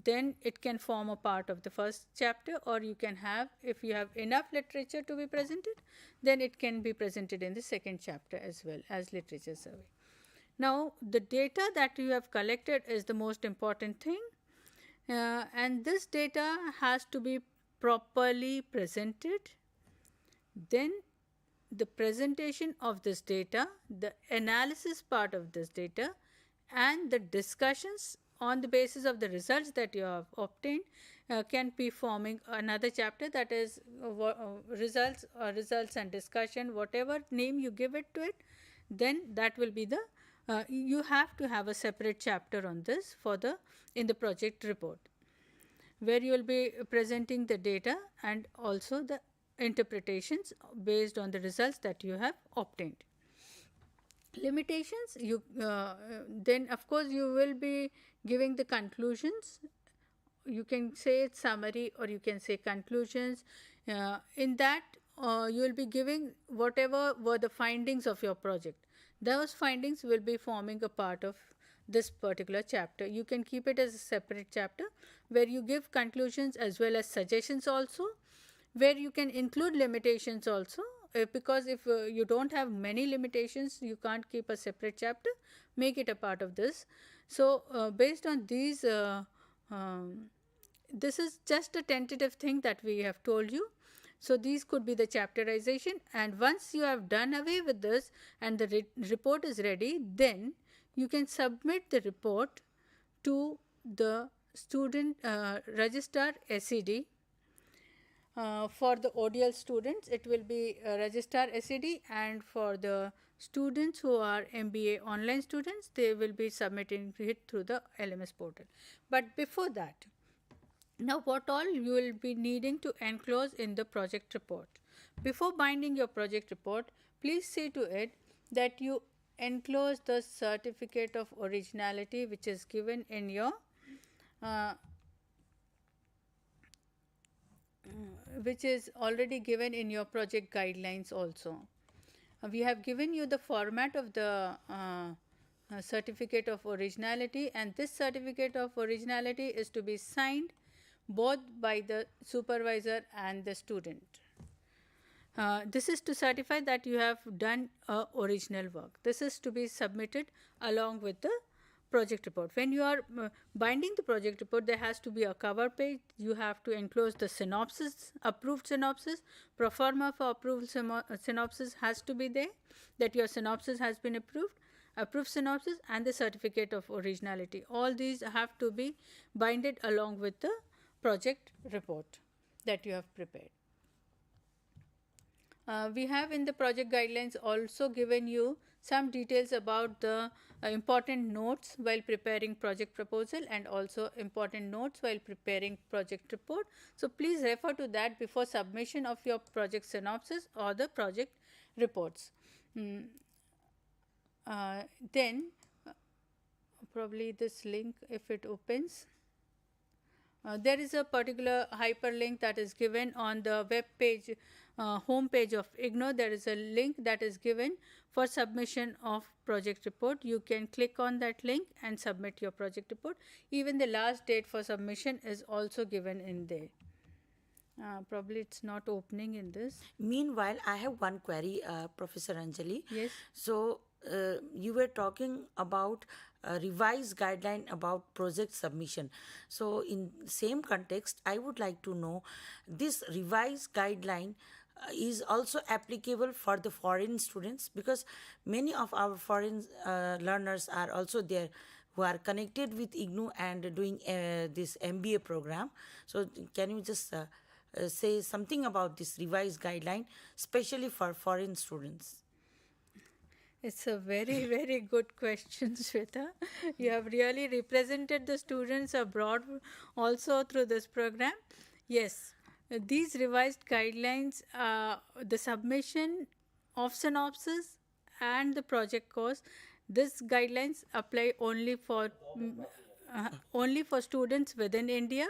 then it can form a part of the first chapter, or you can have, if you have enough literature to be presented, then it can be presented in the second chapter as well as literature survey. Now, the data that you have collected is the most important thing, and this data has to be properly presented. Then the presentation of this data, the analysis part of this data, and the discussions on the basis of the results that you have obtained can be forming another chapter, that is results and discussion, whatever name you give it to it, then that will be the you have to have a separate chapter on this in the project report, where you will be presenting the data and also the interpretations based on the results that you have obtained. Limitations, then of course you will be giving the conclusions. You can say it's summary or you can say conclusions. In that you will be giving whatever were the findings of your project. Those findings will be forming a part of this particular chapter. You can keep it as a separate chapter where you give conclusions as well as suggestions also, where you can include limitations also. Because if you don't have many limitations, you can't keep a separate chapter, make it a part of this. So based on these, this is just a tentative thing that we have told you. So these could be the chapterization, and once you have done away with this and the report is ready, then you can submit the report to the student registrar SED. For the ODL students, it will be registrar SED, and for the students who are MBA online students, they will be submitting it through the LMS portal. But before that, now what all you will be needing to enclose in the project report. Before binding your project report, please see to it that you enclose the certificate of originality which is given in your which is already given in your project guidelines also. We have given you the format of the certificate of originality, and this certificate of originality is to be signed both by the supervisor and the student. This is to certify that you have done original work. This is to be submitted along with the project report. When you are binding the project report, there has to be a cover page. You have to enclose the synopsis, approved synopsis. Pro forma for approved synopsis has to be there, that your synopsis has been approved. a proof synopsis, and the certificate of originality. All these have to be binded along with the project report that you have prepared. We have in the project guidelines also given you some details about the important notes while preparing project proposal and also important notes while preparing project report. So, please refer to that before submission of your project synopsis or the project reports. Then probably this link, if it opens, there is a particular hyperlink that is given on the web page, home page of IGNOU. There is a link that is given for submission of project report. You can click on that link and submit your project report. Even the last date for submission is also given in there. Probably it's not opening in this. Meanwhile, I have one query, Professor Anjali. Yes. So, you were talking about a revised guideline about project submission. So, in same context, I would like to know this revised guideline is also applicable for the foreign students, because many of our foreign learners are also there who are connected with IGNOU and doing this MBA program. So, can you just say something about this revised guideline, especially for foreign students? It's a very, very good question, Shweta. You have really represented the students abroad also through this program. Yes, these revised guidelines, the submission of synopsis and the project course, these guidelines apply only for students within India.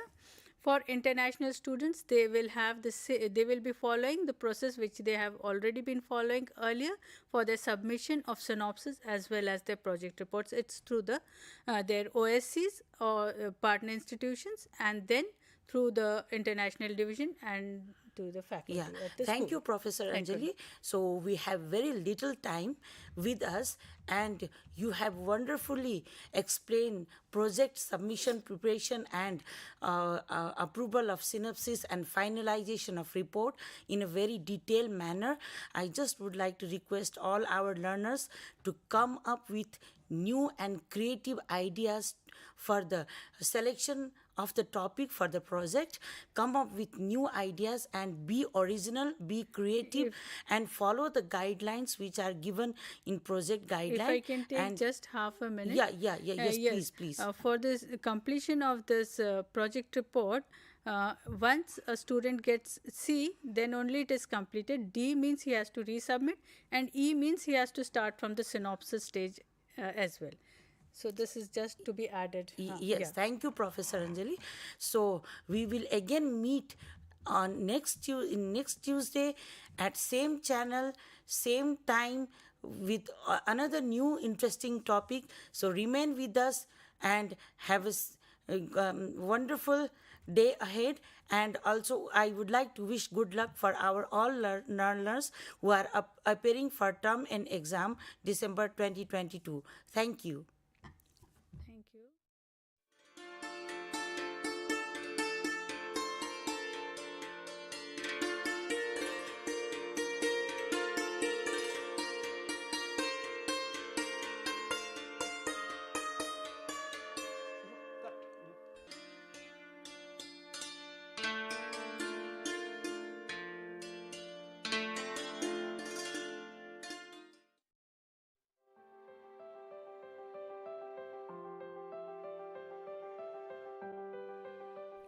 For international students, they will have they will be following the process which they have already been following earlier for their submission of synopsis as well as their project reports. It's through the their OSCs or partner institutions, and then through the international division and to the faculty. Yeah, at the thank school. you, Professor Thank you. Anjali. So, we have very little time with us, and you have wonderfully explained project submission preparation and approval of synopsis and finalization of report in a very detailed manner. I just would like to request all our learners to come up with new and creative ideas for the selection of the topic for the project. Come up with new ideas and be original, be creative, and follow the guidelines which are given in project guideline. If I can take and just half a minute. Yes, please. For this completion of this project report, once a student gets C, then only it is completed. D means he has to resubmit, and E means he has to start from the synopsis stage as well. So this is just to be added. Yes, Yeah. thank you, Professor Anjali. So we will again meet on next Tuesday at same channel, same time, with another new interesting topic. So remain with us and have a wonderful day ahead. And also, I would like to wish good luck for our all learners who are appearing for term and exam December 2022. Thank you. Thank you.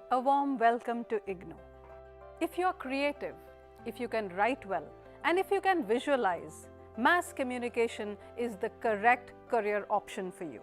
A warm welcome to IGNOU. If you are creative, if you can write well, and if you can visualize, mass communication is the correct career option for you.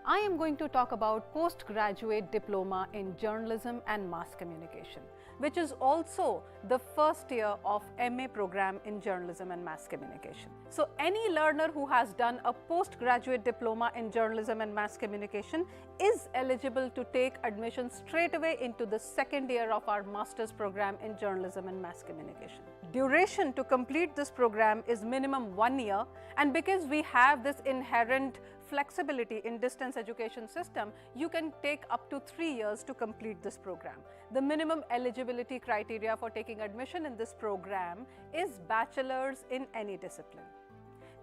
I am going to talk about postgraduate diploma in journalism and mass communication, which is also the first year of MA program in journalism and mass communication. So any learner who has done a postgraduate diploma in journalism and mass communication is eligible to take admission straight away into the second year of our master's program in journalism and mass communication. Duration to complete this program is minimum 1 year, and because we have this inherent flexibility in distance education system, you can take up to 3 years to complete this program. The minimum eligibility criteria for taking admission in this program is bachelor's in any discipline.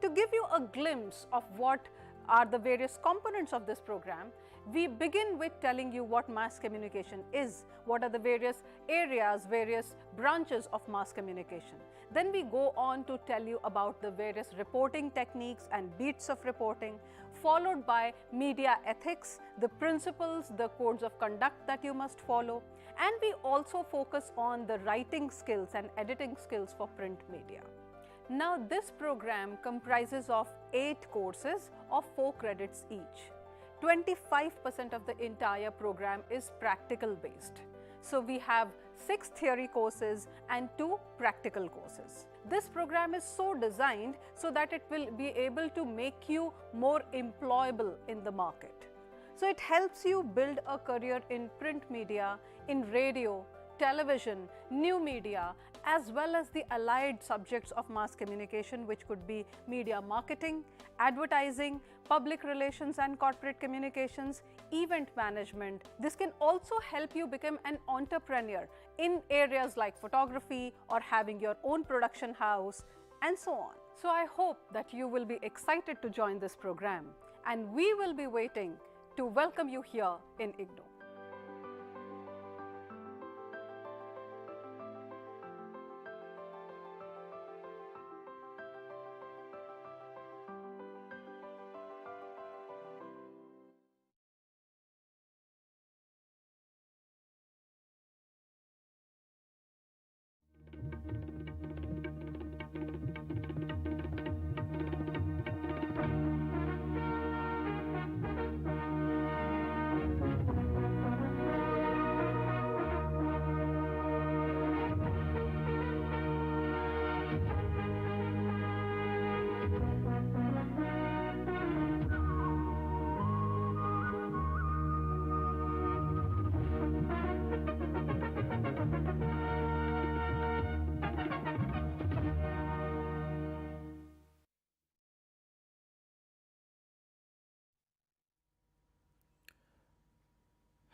To give you a glimpse of what are the various components of this program, we begin with telling you what mass communication is, what are the various areas, various branches of mass communication. Then we go on to tell you about the various reporting techniques and beats of reporting, followed by media ethics, the principles, the codes of conduct that you must follow, and we also focus on the writing skills and editing skills for print media. Now, this program comprises of 8 courses of 4 credits each. 25% of the entire program is practical based. So, we have 6 theory courses and 2 practical courses. This program is so designed so that it will be able to make you more employable in the market. So, it helps you build a career in print media, in radio, television, new media, as well as the allied subjects of mass communication, which could be media marketing, advertising, public relations and corporate communications, event management. This can also help you become an entrepreneur in areas like photography or having your own production house and so on. So I hope that you will be excited to join this program, and we will be waiting to welcome you here in IGNOU.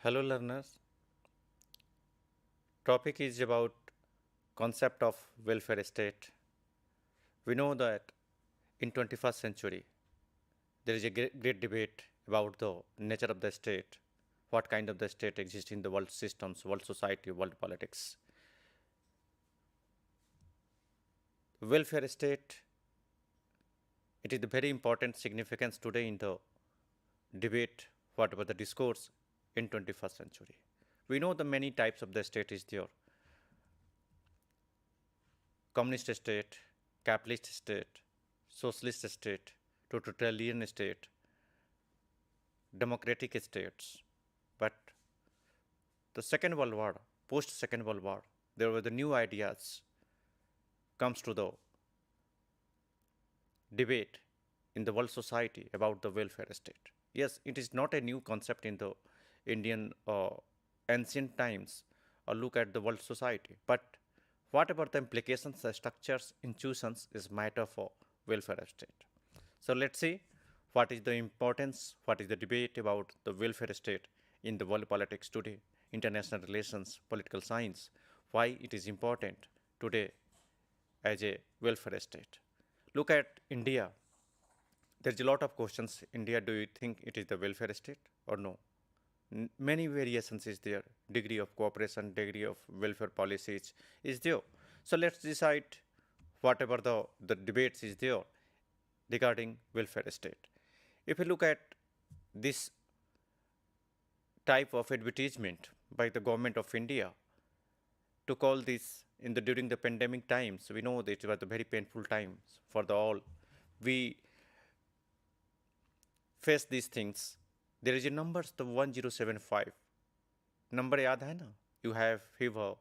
Hello learners. Topic is about concept of welfare state. We know that in 21st century there is a great debate about the nature of the state, what kind of the state exists in the world systems, world society, world politics. Welfare state, it is the very important significance today in the debate, whatever the discourse in 21st century. We know the many types of the state is there. Communist state, capitalist state, socialist state, totalitarian state, democratic states. But the Second World War, post Second World War, there were the new ideas comes to the debate in the world society about the welfare state. Yes, it is not a new concept in the Indian ancient times or look at the world society. But what about the implications, the structures, institutions is matter for welfare state. So let's see what is the importance, what is the debate about the welfare state in the world politics today, international relations, political science, why it is important today as a welfare state. Look at India. There's a lot of questions. India, do you think it is the welfare state or no? Many variations is there, degree of cooperation, degree of welfare policies is there. So let's decide whatever the debates is there regarding welfare state. If you look at this type of advertisement by the government of India to call this during the pandemic times, we know that it was the very painful times for the all. We face these things. There is a numbers, the 1075. Number याद है ना? You have fever,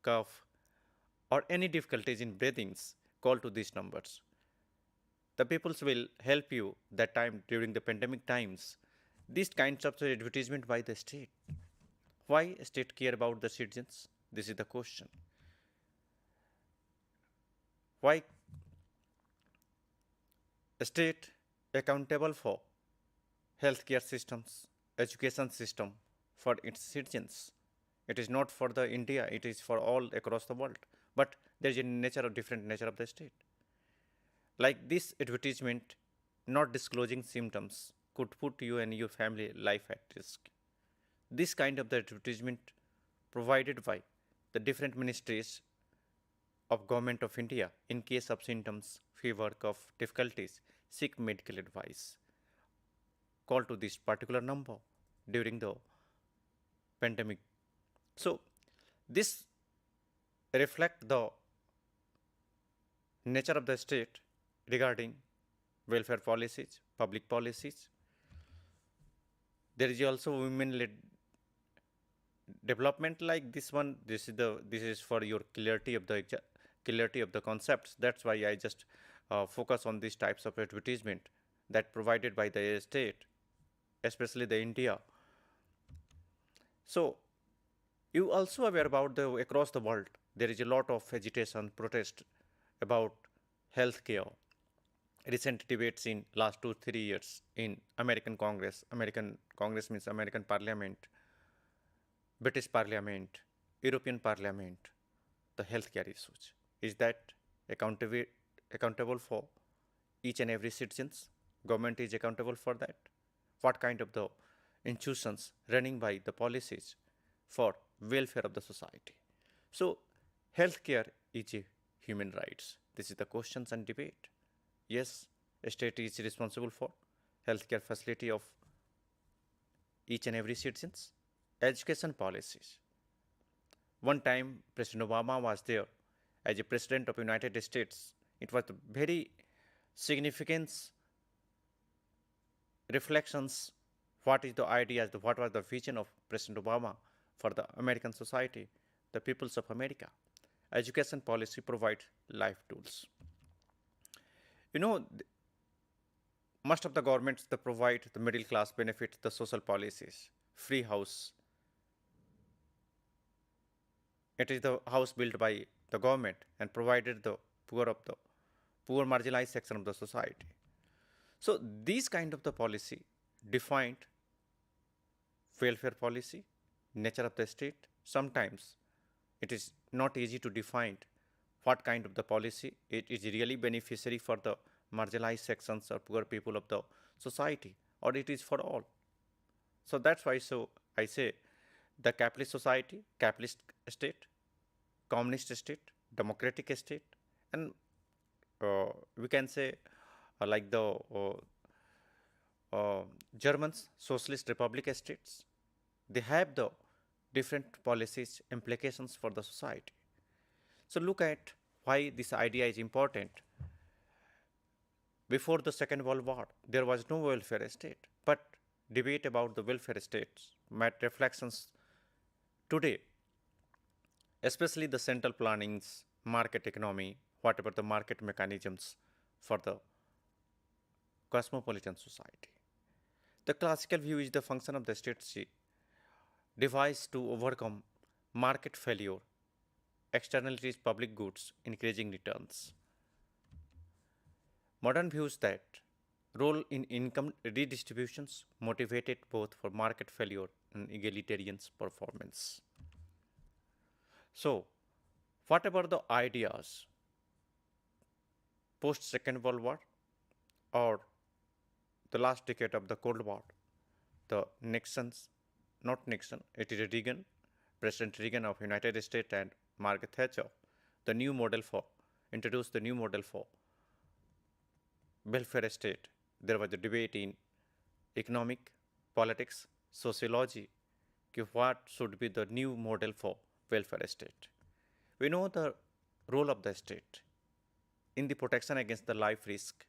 cough, or any difficulties in breathings, call to these numbers. The peoples will help you that time during the pandemic times. These kinds of advertisement by the state. Why state care about the citizens? This is the question. Why state accountable for healthcare systems, education system for its citizens? It is not for the India, it is for all across the world. But there is a different nature of the state. Like this advertisement, not disclosing symptoms could put you and your family life at risk. This kind of the advertisement provided by the different ministries of Government of India in case of symptoms, fever, cough, difficulties, seek medical advice. Call to this particular number during the pandemic. So this reflect the nature of the state regarding welfare policies, public policies. There is also women-led development like this one. This is for your clarity of the concepts. That's why I just focus on these types of advertisement that provided by the state, especially the India. So you also aware about the across the world there is a lot of agitation, protest about healthcare. Recent debates in last 2 3 years in American Congress. American Congress means American Parliament, British Parliament, European Parliament. The healthcare issues, is that accountable for each and every citizens? Government is accountable for that. What kind of the institutions running by the policies for welfare of the society? So healthcare is a human rights. This is the questions and debate. Yes, a state is responsible for healthcare facility of each and every citizens. Education policies. One time President Obama was there as a president of United States. It was very significant reflections. What is the ideas, what was the vision of President Obama for the American society, the peoples of America? Education policy provides life tools. You know, most of the governments they provide the middle class benefits, the social policies, free house. It is the house built by the government and provided the poor marginalized section of the society. So these kind of the policy defined welfare policy, nature of the state. Sometimes it is not easy to define what kind of the policy it is really beneficiary for the marginalized sections or poor people of the society, or it is for all. So that's why I say the capitalist society, capitalist state, communist state, democratic state, and we can say like the Germans, socialist republic states, they have the different policies implications for the society. So look at why this idea is important. Before the Second World War, there was no welfare state, but debate about the welfare states made reflections today, especially the central plannings, market economy, whatever the market mechanisms for the cosmopolitan society. The classical view is the function of the state devised to overcome market failure, externalities, public goods, increasing returns. Modern views that role in income redistributions motivated both for market failure and egalitarian performance. So, whatever the ideas post Second World War or the last decade of the Cold War, the Nixon's, not Nixon, it is Reagan, President Reagan of United States and Margaret Thatcher, the new model for, introduced the new model for welfare state. There was a debate in economic, politics, sociology, what should be the new model for welfare state. We know the role of the state in the protection against the life risk.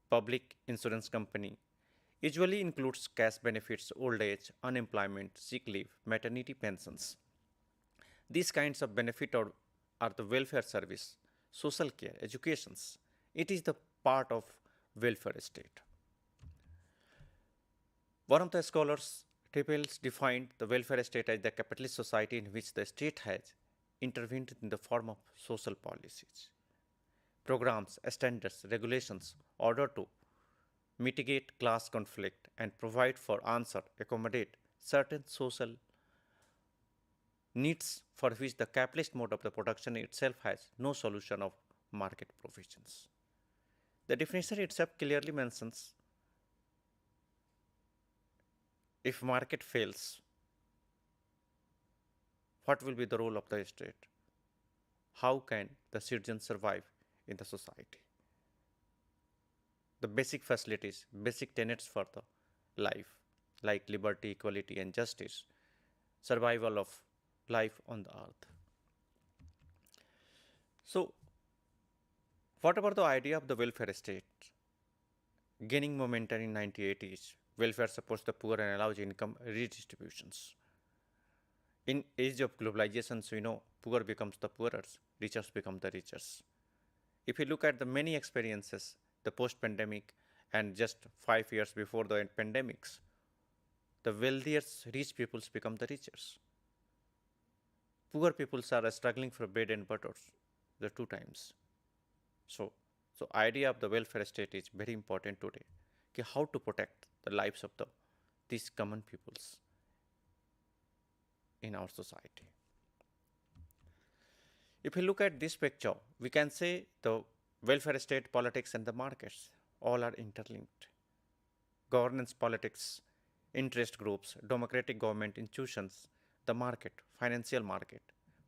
Public insurance company usually includes cash benefits, old age, unemployment, sick leave, maternity pensions. These kinds of benefit are the welfare service, social care, educations. It is the part of welfare state. One of the scholars Tibbles defined the welfare state as the capitalist society in which the state has intervened in the form of social policies, programs, standards, regulations, order to mitigate class conflict and provide for answer, accommodate certain social needs for which the capitalist mode of the production itself has no solution of market provisions. The definition itself clearly mentions If market fails, what will be the role of the state? How can the citizens survive in the society? The basic facilities, basic tenets for the life, like liberty, equality, and justice, survival of life on the earth. So, what about the idea of the welfare state? Gaining momentum in 1980s, welfare supports the poor and allows income redistributions. In age of globalization, we know poor becomes the poorer, richer become the richer. If you look at the many experiences, the post-pandemic and just 5 years before the pandemics, the wealthiest rich peoples become the richest. Poor peoples are struggling for bread and butter, the two times. So idea of the welfare state is very important today. Okay, how to protect the lives of these common peoples in our society. If we look at this picture, we can say the welfare state, politics, and the markets all are interlinked. Governance, politics, interest groups, democratic government institutions, the market, financial market,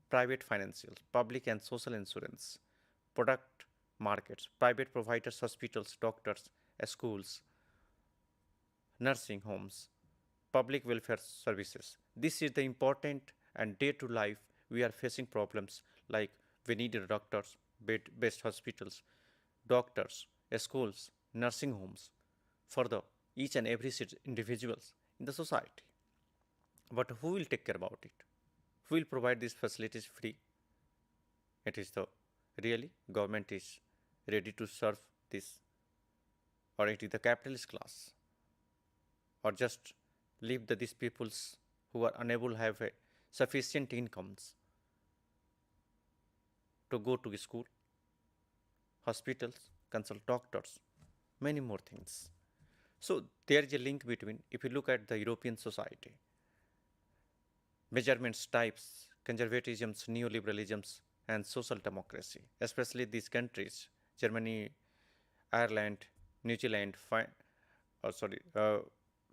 private financials, public and social insurance, product markets, private providers, hospitals, doctors, schools, nursing homes, public welfare services. This is the important and day to life we are facing problems like we need doctors, best hospitals, doctors, schools, nursing homes for the each and every individuals in the society. But who will take care about it? Who will provide these facilities free? It is the really government is ready to serve this, or it is the capitalist class, or just leave these peoples who are unable to have sufficient incomes to go to school, hospitals, consult doctors, many more things. So there is a link between, if you look at the European society, measurements types, conservatisms, neoliberalisms, and social democracy, especially these countries, Germany, Ireland, New Zealand,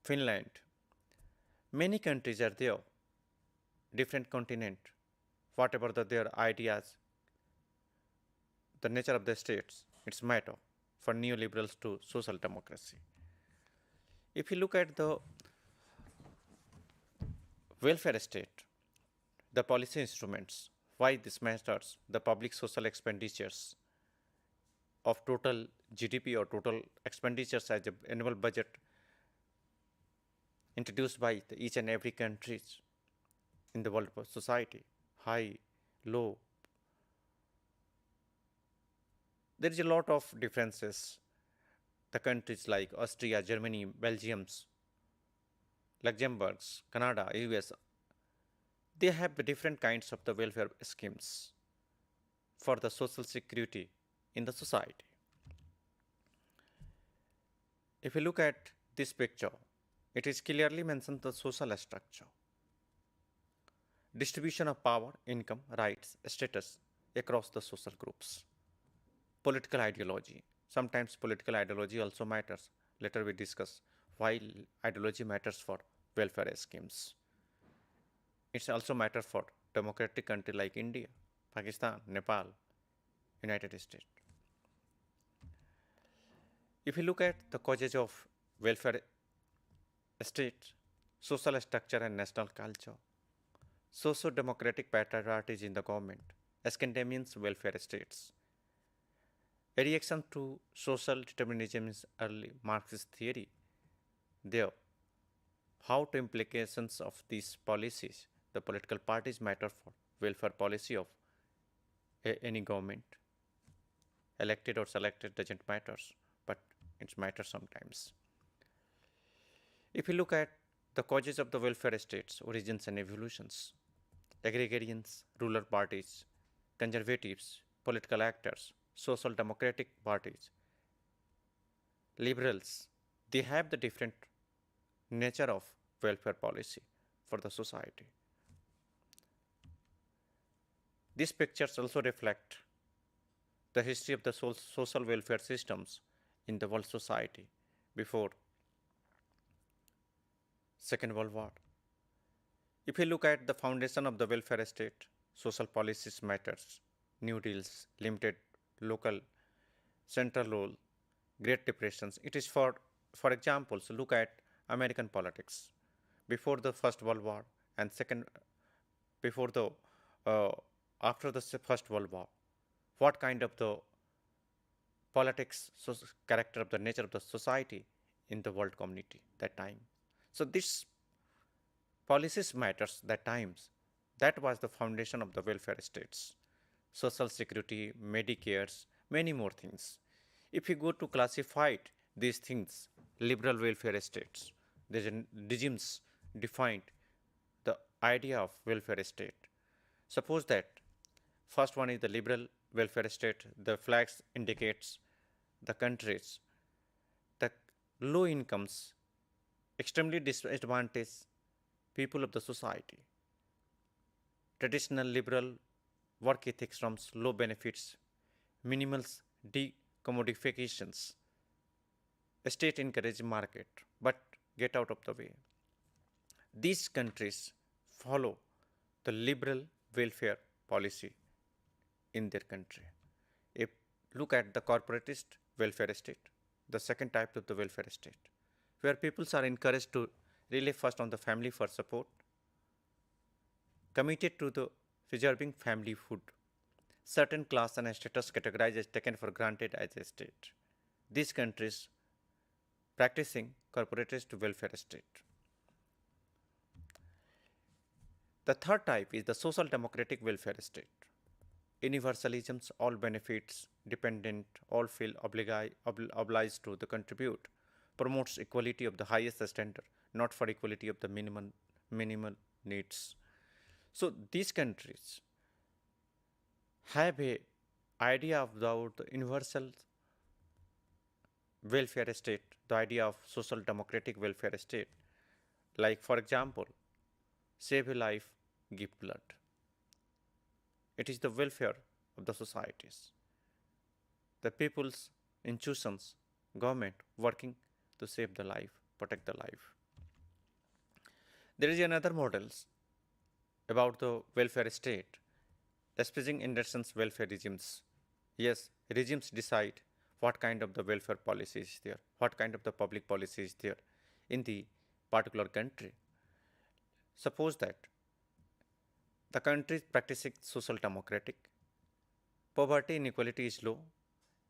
Finland. Many countries are there, different continent, whatever their ideas, the nature of the states, it's matter for neoliberals to social democracy. If you look at the welfare state, the policy instruments, why this matters, the public social expenditures of total GDP or total expenditures as the annual budget introduced by each and every country in the world society, high, low. There is a lot of differences. The countries like Austria, Germany, Belgium, Luxembourg, Canada, US, they have the different kinds of the welfare schemes for the social security in the society. If you look at this picture, it is clearly mentioned the social structure, distribution of power, income, rights, status across the social groups, political ideology. Sometimes political ideology also matters. Later we discuss why ideology matters for welfare schemes. It's also matter for democratic country like India, Pakistan, Nepal, United States. If you look at the causes of welfare state, social structure and national culture, socio-democratic priorities in the government, Scandinavian welfare states, a reaction to social determinism is early Marxist theory. There, how to implications of these policies, the political parties matter for welfare policy of any government. Elected or selected doesn't matter, but it matters sometimes. If you look at the causes of the welfare states, origins and evolutions, agrarians, rural parties, conservatives, political actors, social democratic parties, liberals, they have the different nature of welfare policy for the society. These pictures also reflect the history of the social welfare systems in the world society before Second World War. If you look at the foundation of the welfare state, social policies matters, New Deals, limited local central role, Great Depressions. It is for examples, look at American politics before the First World War and second before the uh, after the First World War. What kind of the politics, character of the nature of the society in the world community that time. So this policies matters that times. That was the foundation of the welfare states, social security, Medicares, many more things. If you go to classify these things, liberal welfare states, the regimes defined the idea of welfare state. Suppose that first one is the liberal welfare state. The flags indicates the countries, the low incomes, extremely disadvantaged people of the society. Traditional liberal work ethics from low benefits, minimal decommodifications. State encourage market, but get out of the way. These countries follow the liberal welfare policy in their country. If look at the corporatist welfare state, the second type of the welfare state, where peoples are encouraged to rely first on the family for support, committed to the preserving family food. Certain class and status categorized as taken for granted as a state. These countries practicing corporatist welfare state. The third type is the social democratic welfare state. Universalisms, all benefits, dependent, all feel obliged to the contribute, promotes equality of the highest standard, not for equality of the minimal needs. So these countries have a idea about the universal welfare state, the idea of social democratic welfare state. Like for example, save a life, give blood. It is the welfare of the societies, the people's institutions, government working to save the life, protect the life. There is another models about the welfare state, expressing Anderson's welfare regimes. Yes, regimes decide what kind of the welfare policy is there, what kind of the public policy is there in the particular country. Suppose that the country is practicing social democratic, poverty inequality is low.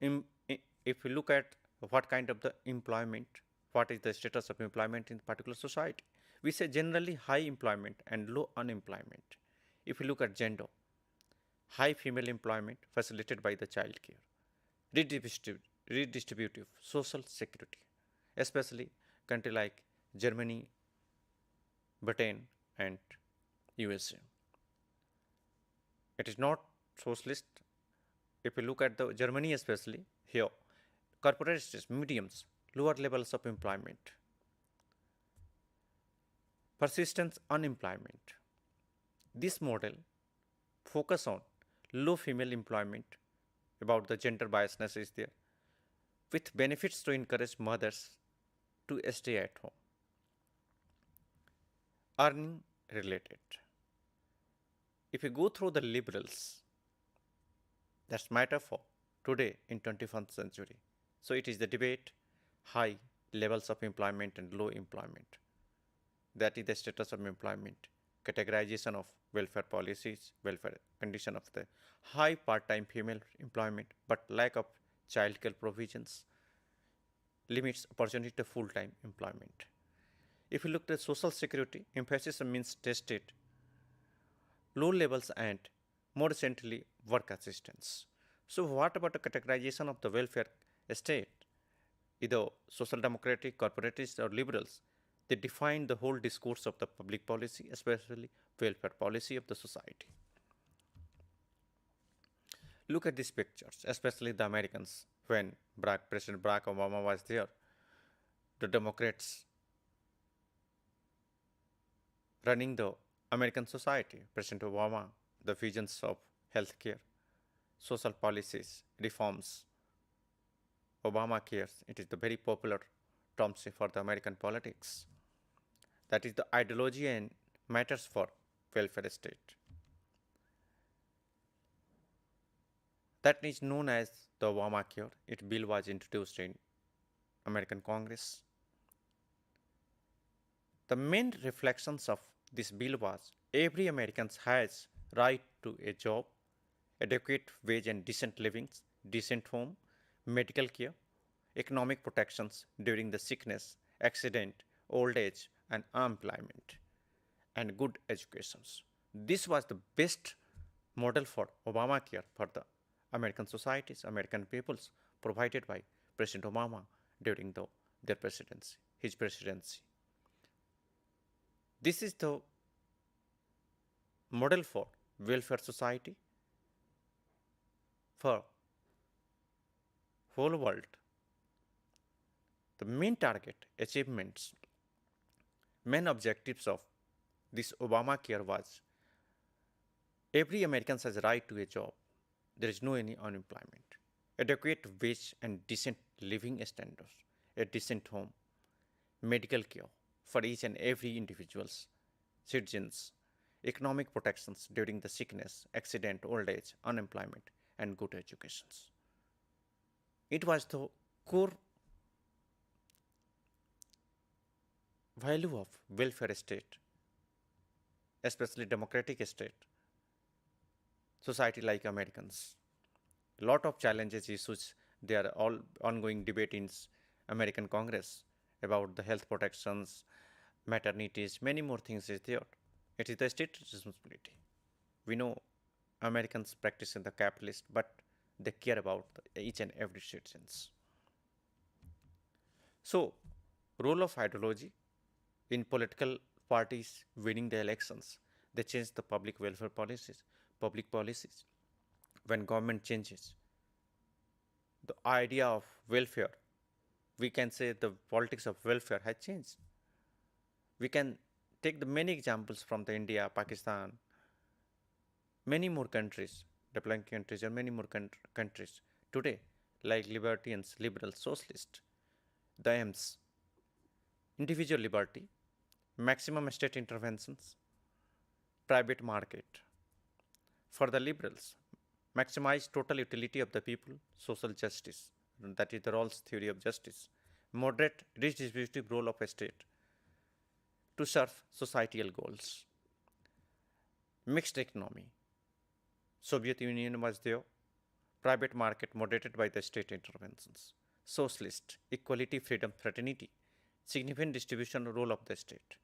If you look at what kind of the employment, what is the status of employment in particular society, we say generally high employment and low unemployment. If you look at gender, high female employment facilitated by the child care, redistributive social security, especially country like Germany, Britain and USA. It is not socialist. If you look at the Germany especially, here, corporate states, mediums, lower levels of employment, persistent unemployment. This model focus on low female employment, about the gender biasness is there, with benefits to encourage mothers to stay at home. Earning related. If you go through the liberals, that's matter for today in 21st century. So it is the debate, high levels of employment and low employment. That is the status of employment, categorization of welfare policies, welfare condition of the high part-time female employment, but lack of childcare provisions, limits opportunity to full-time employment. If you look at social security, emphasis means tested, low levels and more recently work assistance. So what about the categorization of the welfare state? Either social democratic, corporatists or liberals, they define the whole discourse of the public policy, especially welfare policy of the society. Look at these pictures, especially the Americans. When President Barack Obama was there, the Democrats running the American society, President Obama, the visions of healthcare, social policies, reforms, Obama cares, it is the very popular term for the American politics. that is the ideology and matters for welfare state. That is known as the Obamacare. Its bill was introduced in American Congress. The main reflections of this bill was every American has right to a job, adequate wage and decent living, decent home, medical care, economic protections during the sickness, accident, old age, and unemployment, and good educations. This was the best model for Obamacare for the American societies, American peoples, provided by President Obama during their presidency, his presidency. This is the model for welfare society for whole world. The main target, achievements, main objectives of this Obamacare was every American has a right to a job. There is no any unemployment. Adequate wage and decent living standards, a decent home, medical care for each and every individual's citizens, economic protections during the sickness, accident, old age, unemployment, and good educations. It was the core value of welfare state, especially democratic state, society like Americans. A lot of challenges, issues, they are all ongoing debate in American Congress about the health protections, maternities, many more things is there. It is the state responsibility. We know Americans practice in the capitalist, but they care about each and every citizens. So, role of ideology in political parties winning the elections, they change the public welfare policies, public policies. When government changes, the idea of welfare, we can say the politics of welfare has changed. We can take the many examples from the India, Pakistan, many more countries, developing countries, and many more countries today, like libertarians, liberals, socialists. The aims: individual liberty, maximum state interventions, private market. For the liberals, maximize total utility of the people, social justice, that is the Rawls theory of justice, moderate redistributive role of a state to serve societal goals. Mixed economy, Soviet Union was there, private market moderated by the state interventions. Socialist, equality, freedom, fraternity, significant distribution role of the state.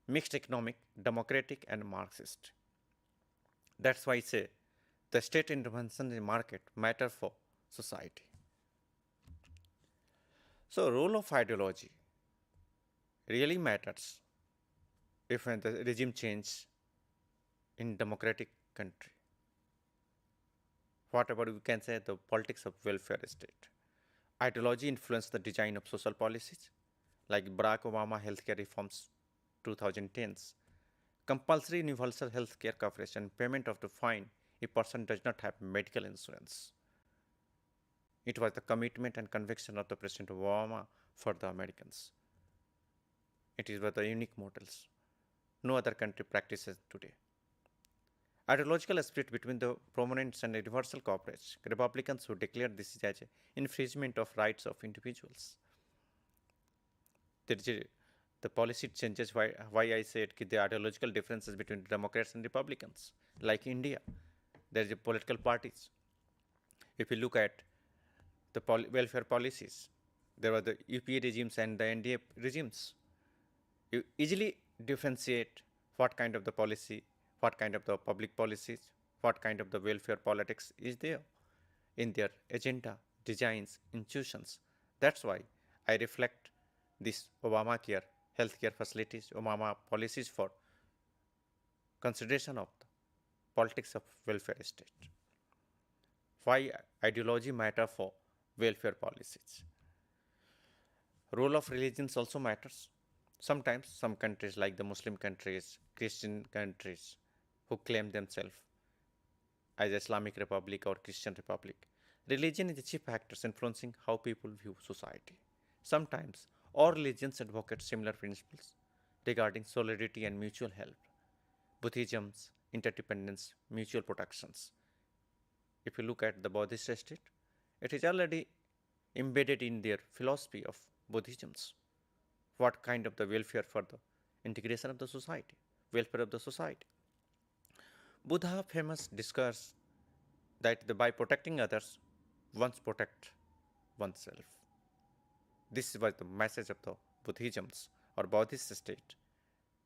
Mixed economic, democratic and Marxist. That's why I say the state intervention in market matter for society. So role of ideology really matters if when the regime change in democratic country. Whatever we can say, the politics of welfare state. Ideology influenced the design of social policies, like Barack Obama healthcare reforms 2010s. Compulsory universal healthcare coverage and payment of the fine if person does not have medical insurance. It was the commitment and conviction of the President Obama for the Americans. It is one of the unique models. No other country practices today. Ideological split between the prominents and universal coverage. Republicans who declared this as an infringement of rights of individuals. There is the policy changes why I said the ideological differences between Democrats and Republicans. Like India, there is a political parties. If you look at the welfare policies, there were the UPA regimes and the NDA regimes. You easily differentiate what kind of the policy, what kind of the public policies, what kind of the welfare politics is there in their agenda, designs, institutions. That's why I reflect this Obamacare, healthcare facilities, Obama policies for consideration of the politics of welfare state. Why ideology matter for welfare policies. Role of religions also matters. Sometimes some countries like the Muslim countries, Christian countries who claim themselves as Islamic Republic or Christian Republic, religion is the chief factor influencing how people view society. Sometimes All religions advocate similar principles regarding solidarity and mutual help. Buddhism's interdependence, mutual protections. If you look at the Buddhist state, it is already embedded in their philosophy of Buddhism's. What kind of the welfare for the integration of the society, welfare of the society. Buddha famous discussed that by protecting others, one protect oneself. This was the message of the Buddhism's or Buddhist state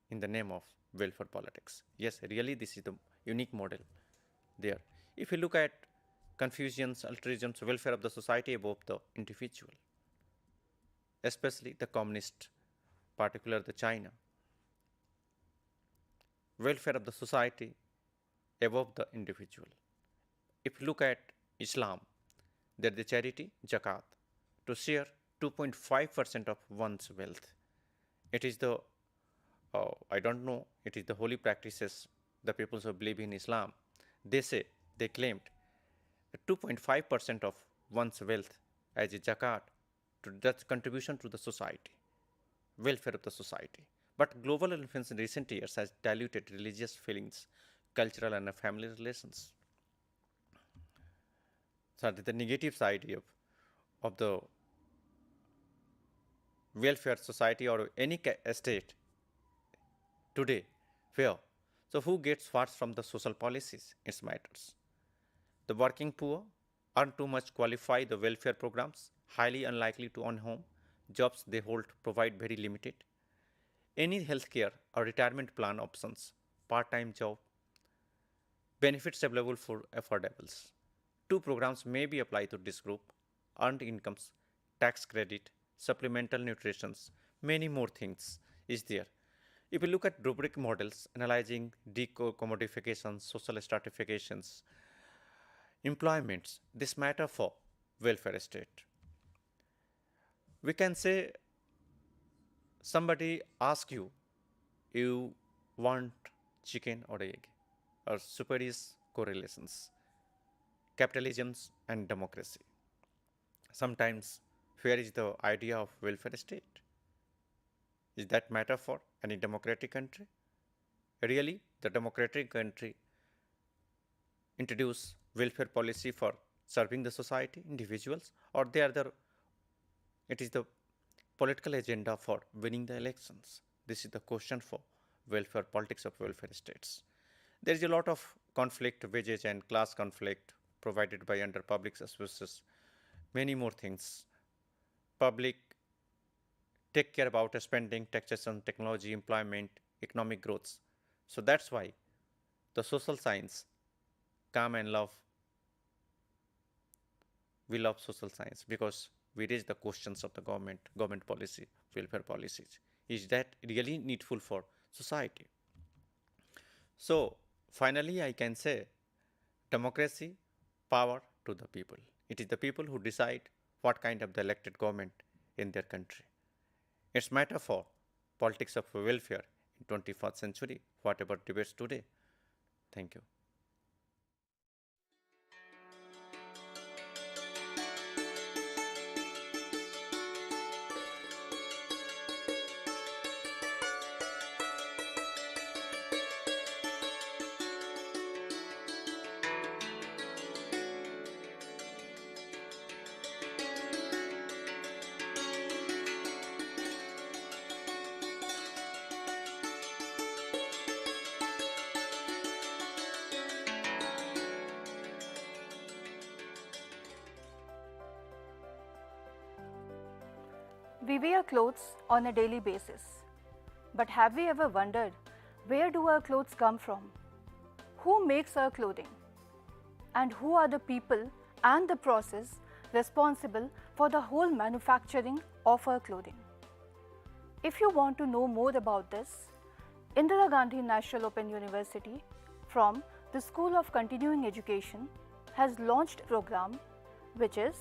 in the name of welfare politics. Yes, really this is the unique model there. If you look at Confucian's altruism's welfare of the society above the individual, especially the communist, particularly the China, welfare of the society above the individual. If you look at Islam, there the charity zakat to share 2.5% of one's wealth. It is the I don't know, it is the holy practices the people who believe in Islam. They say, they claimed 2.5% of one's wealth as a zakat to that contribution to the society, welfare of the society. But global influence in recent years has diluted religious feelings, cultural and family relations. So the negative side of the welfare society or any state today, where so who gets what from the social policies? It matters. The working poor earn too much, qualify the welfare programs, highly unlikely to own home, jobs they hold provide very limited. Any healthcare or retirement plan options, part-time job, benefits available for affordables. Two programs may be applied to this group: earned incomes, tax credit, supplemental nutrition, many more things is there. If you look at rubric models analyzing decommodification, social stratifications, employments, this matter for welfare state. We can say somebody asks you, you want chicken or egg, or spurious correlations, capitalism and democracy. Sometimes where is the idea of welfare state? Is that matter for any democratic country? Really, the democratic country introduce welfare policy for serving the society, individuals, or it is the political agenda for winning the elections. This is the question for welfare politics of welfare states. There is a lot of conflict, wages and class conflict provided by under public services, many more things. Public take care about spending, taxation, technology, employment, economic growth. So that's why the social science come and love. We love social science because we raise the questions of the government policy, welfare policies. Is that really needful for society? So finally, I can say democracy, power to the people. It is the people who decide what kind of the elected government in their country. It's matter for politics of welfare in 21st century, whatever debates today. Thank you. We wear clothes on a daily basis. But have we ever wondered, where do our clothes come from? Who makes our clothing? And who are the people and the process responsible for the whole manufacturing of our clothing? If you want to know more about this, Indira Gandhi National Open University from the School of Continuing Education has launched a program which is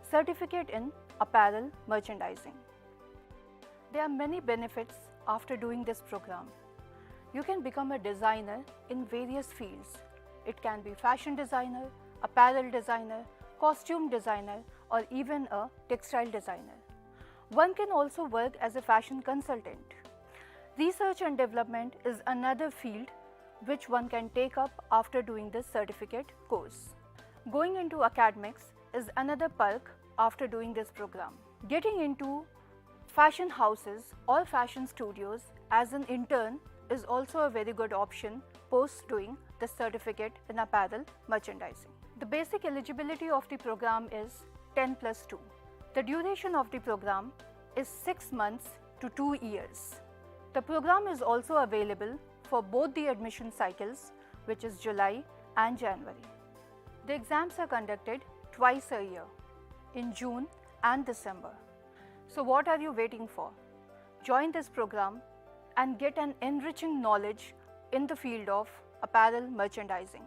Certificate in Apparel Merchandising. There are many benefits after doing this program. You can become a designer in various fields. It can be fashion designer, apparel designer, costume designer, or even a textile designer. One can also work as a fashion consultant. Research and development is another field which one can take up after doing this certificate course. Going into academics is another perk after doing this program. Getting into fashion houses or fashion studios as an intern is also a very good option post doing the certificate in apparel merchandising. The basic eligibility of the program is 10 plus 2. The duration of the program is 6 months to 2 years. The program is also available for both the admission cycles, which is July and January. The exams are conducted twice a year, in June and December. So what are you waiting for? Join this program and get an enriching knowledge in the field of apparel merchandising.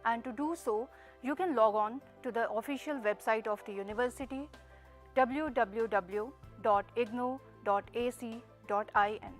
And to do so, you can log on to the official website of the university, www.ignou.ac.in.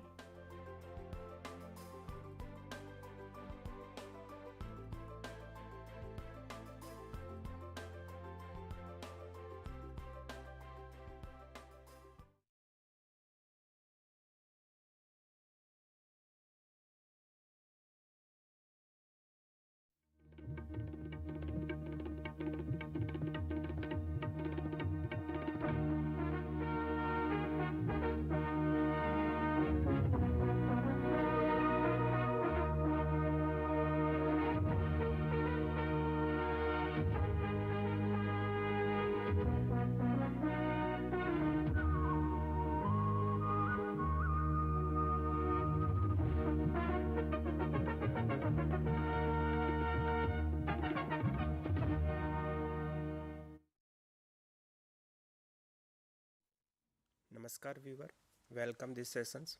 Namaskar viewer, welcome these sessions.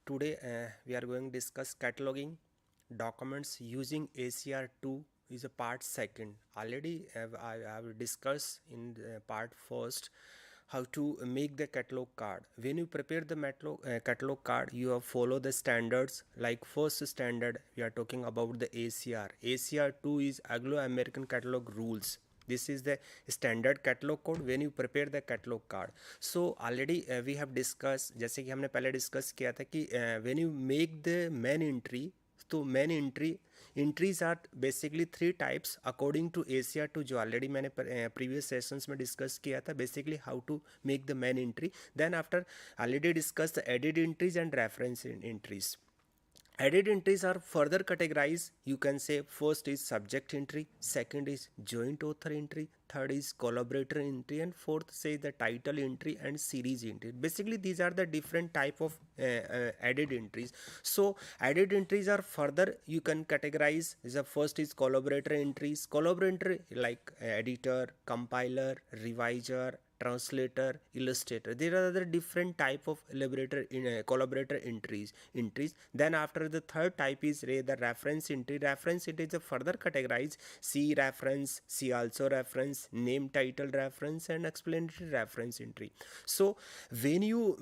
Today we are going to discuss cataloging documents using ACR2 is a part second. Already I have discussed in the part first how to make the catalog card. When you prepare the catalog card, you have follow the standards. Like first standard, we are talking about the ACR. ACR2 is Anglo-American Catalog Rules. This is the standard catalog code when you prepare the catalog card. So already we have discussed, जैसे कि हमने पहले discuss किया था कि when you make the main entry, तो main entries are basically 3 types according to ACR2 जो already मैंने previous sessions में discuss किया था. Basically how to make the main entry. Then after already discussed the edit entries and reference entries. Edit entries are further categorized. You can say first is subject entry, second is joint author entry, third is collaborator entry, and fourth say the title entry and series entry. Basically these are the different type of edit entries. So edit entries are further you can categorize. The first is collaborator entries. Collaborator like editor, compiler, reviser, translator, illustrator. There are other different type of collaborator entries. Then after the third type is the reference entry. Reference it is a further categorized. See reference, see also reference, name title reference, and explanatory reference entry. So when you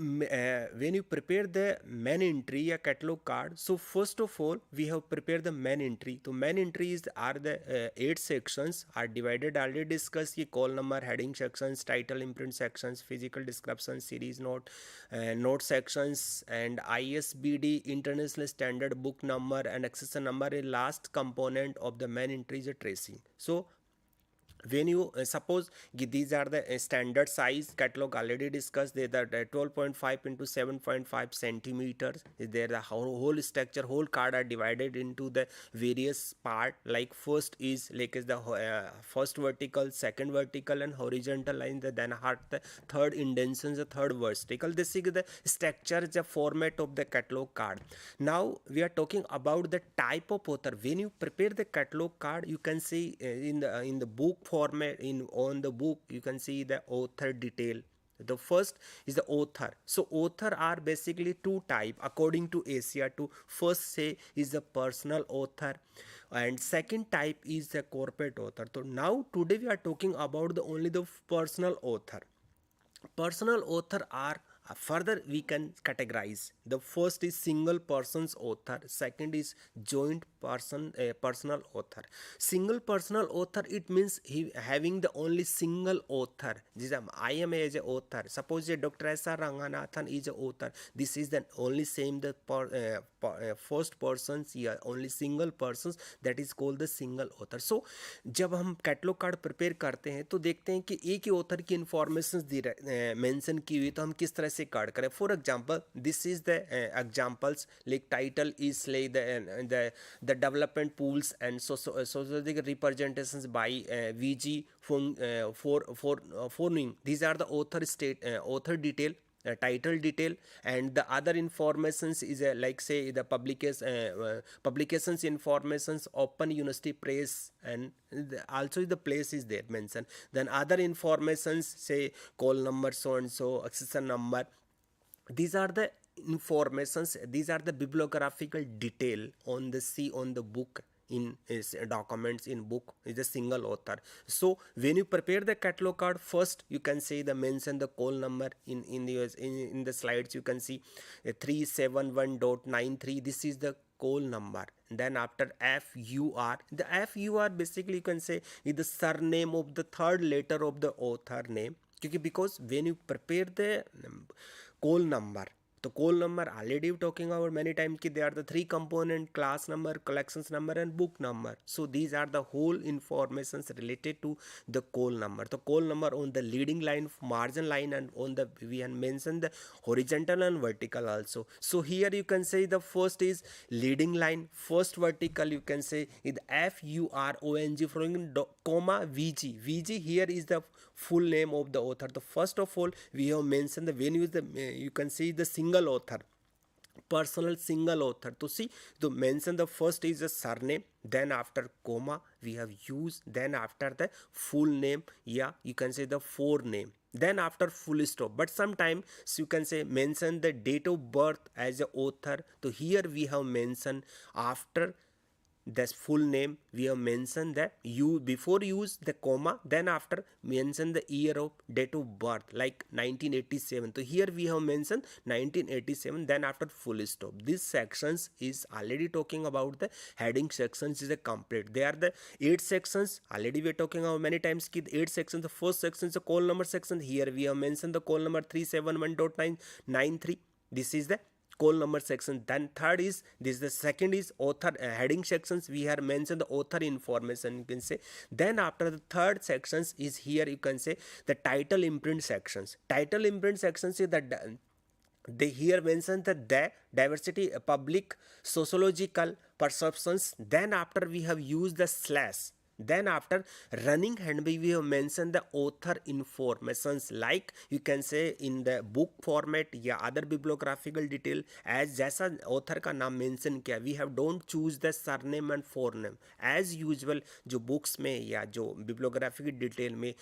prepare the main entry, a catalog card, so first of all we have prepared the main entry. So main entry are the 8 sections are divided. Already discussed call number, heading sections, title, imprint sections, physical description, series note, note sections, and ISBD, international standard book number, and accession number. A last component of the main entry is a tracing. So when you suppose these are the standard size catalog already discussed, they are 12.5 into 7.5 centimeters. There the whole structure, whole card are divided into the various part. Like first is like is the first vertical, second vertical, and horizontal line. Then the third indentation, the third vertical. This is the structure, the format of the catalog card. Now we are talking about the type of author. When you prepare the catalog card, you can see in the book format, on the book you can see the author detail. The first is the author. So author are basically 2 type according to ACR2. First say is the personal author, and second type is the corporate author. So now today we are talking about only the personal author. Personal author are Further we can categorize. The first is single person's author, second is joint personal author. Single personal author, it means he having the only single author. This is, I am as a author. Suppose Dr. S.R. Ranganathan is a author. This is the only same the first persons, yeah, only single persons, that is called the single author. So जब हम catalogue card prepare करते हैं तो देखते हैं कि एक ही ऑथर की इंफॉर्मेशन मेंशन की हुई, तो हम किस तरह से कार्ड करें. For example, this is the examples, like title is like the development pools and sociological representations by VG Forning. These are the author detail, title detail, and the other informations is like say the publications informations, open university press, and also the place is there mentioned. Then other informations, say call number, so and so, accession number. These are the informations, these are the bibliographical detail on the book, in his documents in book is a single author. So when you prepare the catalog card, first you can say the mention the call number in the slides. You can see 371.93. this is the call number. Then after FUR, the FUR basically you can say is the surname of the third letter of the author name, because when you prepare the call number, तो call number already talking about many times कि they are the three component: class number, collections number, and book number. So these are the whole informations related to the call number. The call number on the leading line, margin line, and on the we have mentioned the horizontal and vertical also. So here you can say the first is leading line, first vertical you can say is FURONG following comma VG. VG here is the full name of the author. The first of all we have mentioned the when you the you can see the single author, personal single author. To see to mention the first is the surname, then after comma we have used, then after the full name, yeah, you can say the forename, then after full stop. But sometimes you can say mention the date of birth as a author. So here we have mentioned after this full name we have mentioned that you before use the comma, then after mention the year of date of birth like 1987. So here we have mentioned 1987, then after full stop. These sections is already talking about the heading sections is a complete. They are the 8 sections already we are talking about many times. 8 sections. The first section is a call number section. Here we have mentioned the call number 371.993. This is the call number section. Then third is this, the second is author heading sections. We have mentioned the author information, you can say. Then after the third sections is here you can say the title imprint sections. Title imprint sections is that they here mention that the diversity public sociological perceptions. Then after we have used the slash. Then after running hand we have mentioned the author informations, like you can say in the book format या other bibliographical detail as जैसा author का नाम mention किया. We have don't choose the surname and forename as usual. जो books में या जो bibliographical detail में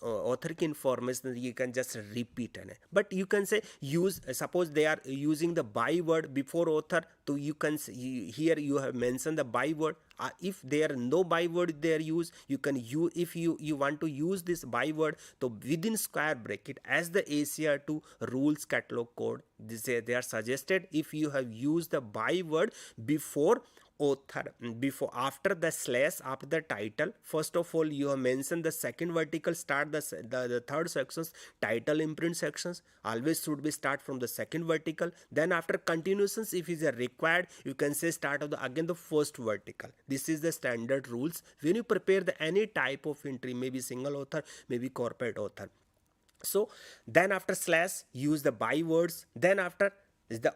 author की information you can just repeat है. But you can say use, suppose they are using the byword before author, so you can here you have mentioned the byword. If there are no byword there use, you can use, if you want to use this byword, so within square bracket as the ACR2 rules catalog code, they are suggested if you have used the byword before author, before after the slash, after the title. First of all you have mentioned the second vertical start the third sections, title imprint sections always should be start from the second vertical. Then after continuations if is required you can say start of the again the first vertical. This is the standard rules when you prepare the any type of entry, maybe single author, maybe corporate author. So then after slash use the bywords. Then after is the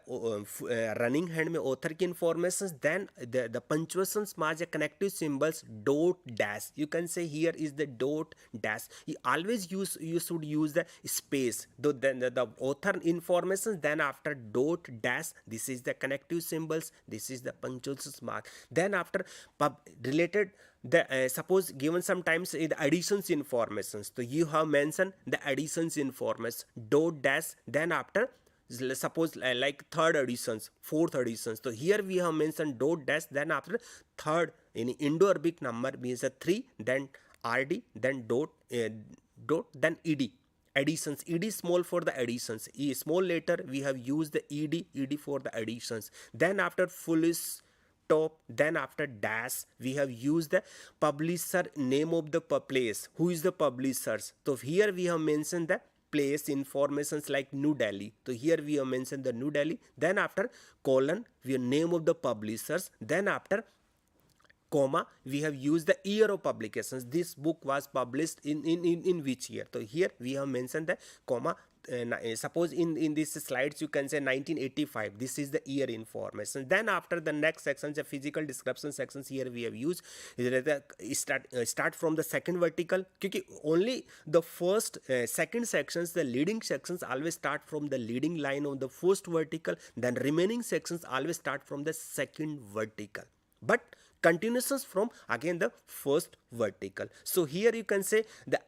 running hand में author की informations. Then the punctuations Marge connective symbols dot dash. You can say here is the dot dash. You always use, you should use the space. Then the author informations. Then after dot dash, this is the connective symbols. This is the punctuations mark. Then after related the suppose given sometimes the additions informations. So you have mentioned the additions information dot dash. Then after suppose like third additions, fourth additions. So here we have mentioned dot dash. Then after third in Indo-Arabic number means a 3, then RD, then dot, then ED. additions, ed small for the additions, e small letter we have used the ed for the additions. Then after full stop, then after dash we have used the publisher name of the place, who is the publishers. So here we have mentioned the place informations like New Delhi. So here we have mentioned the New Delhi. Then after colon we have name of the publishers. Then after comma we have used the year of publications. This book was published in which year. So here we have mentioned the comma. Suppose in these slides you can say 1985, this is the year information. Then after the next sections, the physical description sections, here we have used start from the second vertical, because only the first second sections, the leading sections always start from the leading line of the first vertical, then remaining sections always start from the second vertical, but continuations from again the first vertical. So here you can say the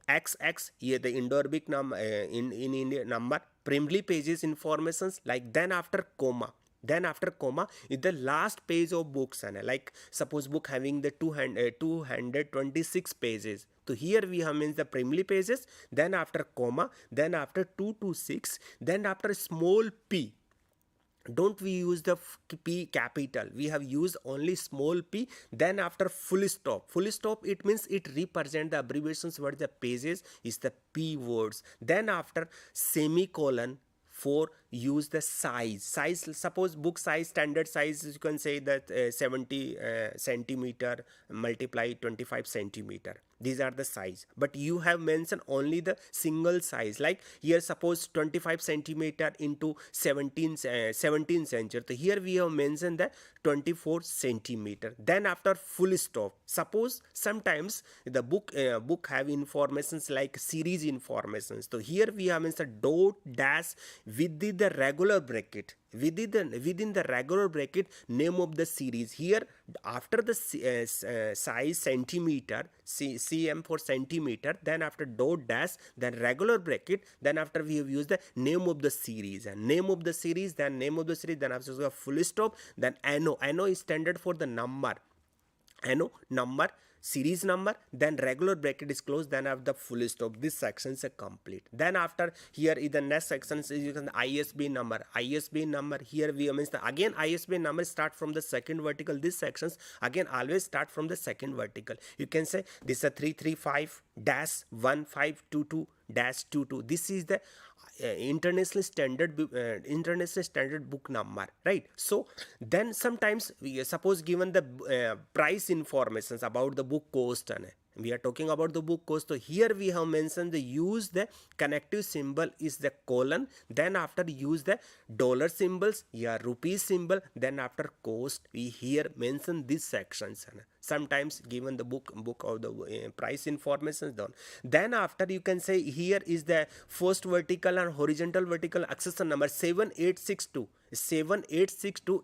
XX, here the Indo-Arabic number in India number, primarily pages informations, like then after comma. Then after comma is the last page of books, and like suppose book having the 226 pages. So here we have means the primarily pages, then after comma, then after 226, then after small p. Don't we use the p capital, we have used only small p. Then after full stop, it means it represent the abbreviations where the pages is the p words. Then after semicolon, for use the size, suppose book size, standard size you can say that 70 centimeter multiply 25 centimeter, these are the size, but you have mentioned only the single size, like here suppose 25 centimeter into 17 centimeter. So here we have mentioned the 24 centimeter. Then after full stop, suppose sometimes the book have informations like series informations. So here we have mentioned dot dash within the regular bracket, within the regular bracket name of the series. Here after the size centimeter, cm for centimeter, then after dot dash, then regular bracket, then after we have used the name of the series, and name of the series, then name of the series, then after the full stop, then anno is standard for the number, anno number, series number, then regular bracket is closed, then after the full stop, this section is complete. Then after here is the next section is you can ISBN number, here we means the again ISBN number start from the second vertical. These sections again always start from the second vertical. You can say this is a 335-1522-22. This is the international standard book number, right? So then sometimes we suppose given the price informations about the book cost, and we are talking about the book cost. So here we have mentioned the use the connective symbol is the colon, then after use the dollar symbols, rupees symbol, then after cost we here mention these sections, and sometimes given the book of the price information done. Then after you can say here is the first vertical and horizontal vertical accession number 7862.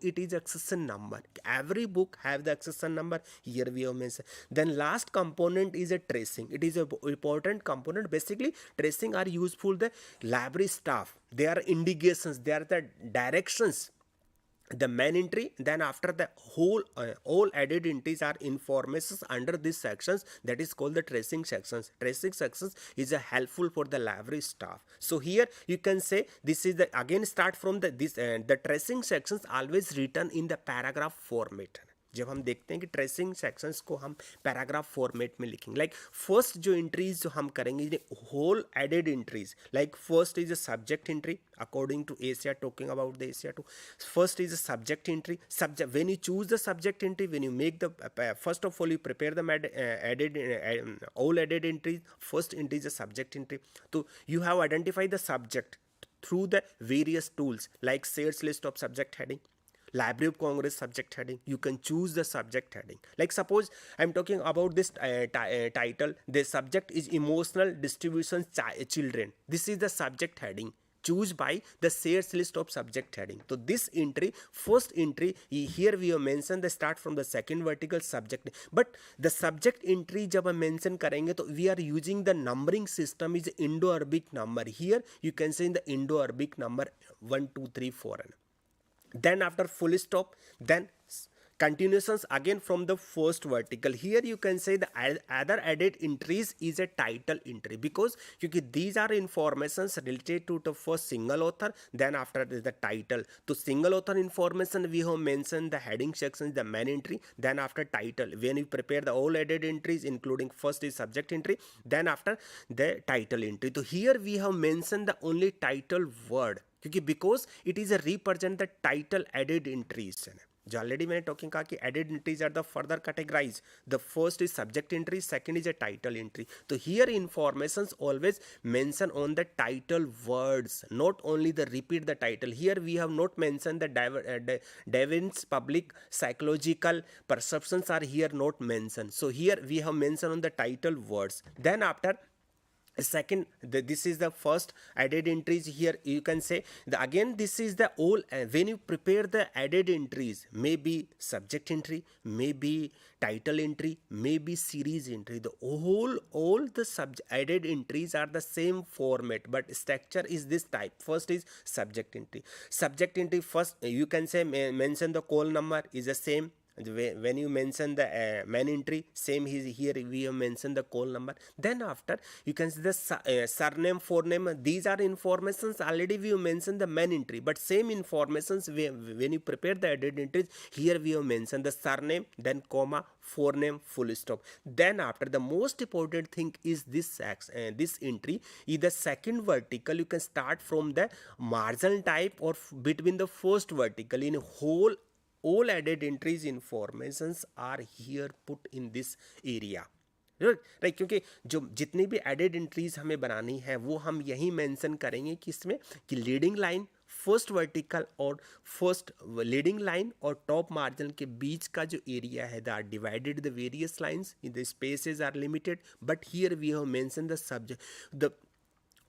It is accession number. Every book have the accession number, here we have mentioned. Then last component is a tracing. It is a important component. Basically tracing are useful the library staff. They are indications, they are the directions, the main entry, then after the whole all added entries are informations under these sections, that is called the tracing sections. Tracing sections is a helpful for the library staff. So here you can say this is the again start from the tracing sections always written in the paragraph format. जब हम देखते हैं कि tracing sections को हम paragraph format में लिखेंगे, like first जो एंट्रीज जो हम करेंगे whole added entries, like first is a subject entry according to Asia, talking about the Asia two, first is a subject entry. Subject, when you choose the subject entry, when you make the first of all you prepare the all added entries, first entry is a subject entry. So you have identified the subject through the various tools like sales list of subject heading, Library of Congress subject heading. You can choose the subject heading. Like suppose I'm talking about this title, the subject is emotional distribution children. This is the subject heading. Choose by the sales list of subject heading. So this entry, first entry, here we have mentioned the start from the second vertical subject. But the subject entry जब हम mention करेंगे तो we are using the numbering system is Indo-Arabic number. Here you can say in the Indo-Arabic number 1, 2, 3, 4. Then after full stop, then continuations again from the first vertical. Here you can say the other added entries is a title entry, because these are informations related to the first single author, then after is the title. To single author information we have mentioned the heading sections, the main entry, then after title. When you prepare the all added entries, including first is subject entry, then after the title entry. So here we have mentioned the only title word, because it is a represent the title added entries. जो already मैंने talking कहा कि added entries are the further categorize. The first is subject entry, second is a title entry. तो here informations always mention on the title words, not only the repeat the title. Here we have not mention the Davin's public psychological perceptions are here not mentioned. So here we have mentioned on the title words. Then after second, this is the first added entries. Here you can say again this is the all when you prepare the added entries, maybe subject entry, maybe title entry, maybe series entry. The all the added entries are the same format, but structure is this type. First is subject entry. Subject entry first you can say mention the call number is the same. When you mention the main entry, same here we have mentioned the call number. Then after you can see the surname, forename. These are informations already we have mentioned the main entry, but same informations when you prepare the added entries, here we have mentioned the surname, then comma, forename, full stop. Then after the most important thing is this entry is the second vertical. You can start from the marginal type or between the first vertical. In whole all added entries informations are here put in this area, right. क्योंकि जो जितनी भी added entries हमें बनानी है वो हम यही मेंशन करेंगे कि इसमें कि लीडिंग लाइन, फर्स्ट वर्टिकल और फर्स्ट लीडिंग लाइन और टॉप मार्जिन के बीच का जो एरिया है, the are divided the various lines, the spaces are limited. But here we have mention the subject, the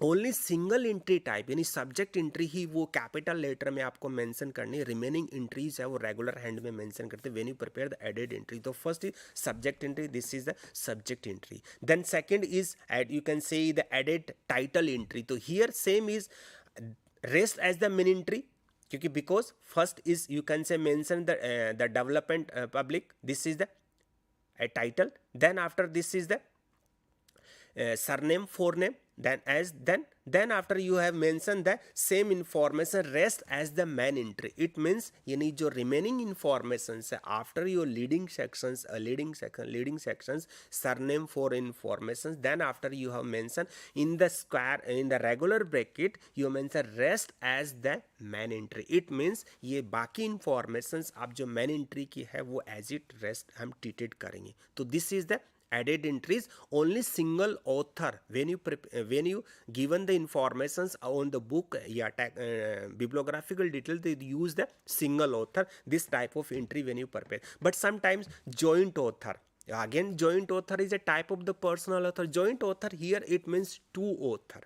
only single entry type यानी subject entry ही वो कैपिटल लेटर में आपको मेंशन करनी है. रिमेनिंग एंट्रीज है वो रेगुलर हैंड में मेंशन करते हैं when you prepare the added entry. तो first is subject entry, this is the subject entry. Then second is you can say the added title entry. तो here same is rest as the main entry, क्योंकि because first is you can say mention the development public, this is the title. Then after this is the surname, forename. Then after you have mentioned the same information rest as the main entry. It means यानी जो remaining informations है after your leading sections, surname, for informations. Then after you have mentioned in the square, in the regular bracket you mention rest as the main entry. It means ये बाकी informations आप जो main entry की है वो as it rest हम treated करेंगे. तो this is the added entries. Only single author when you given the informations on the book bibliographical detail, they use the single author, this type of entry when you prepare. But sometimes joint author, again joint author is a type of the personal author. Joint author here it means two author.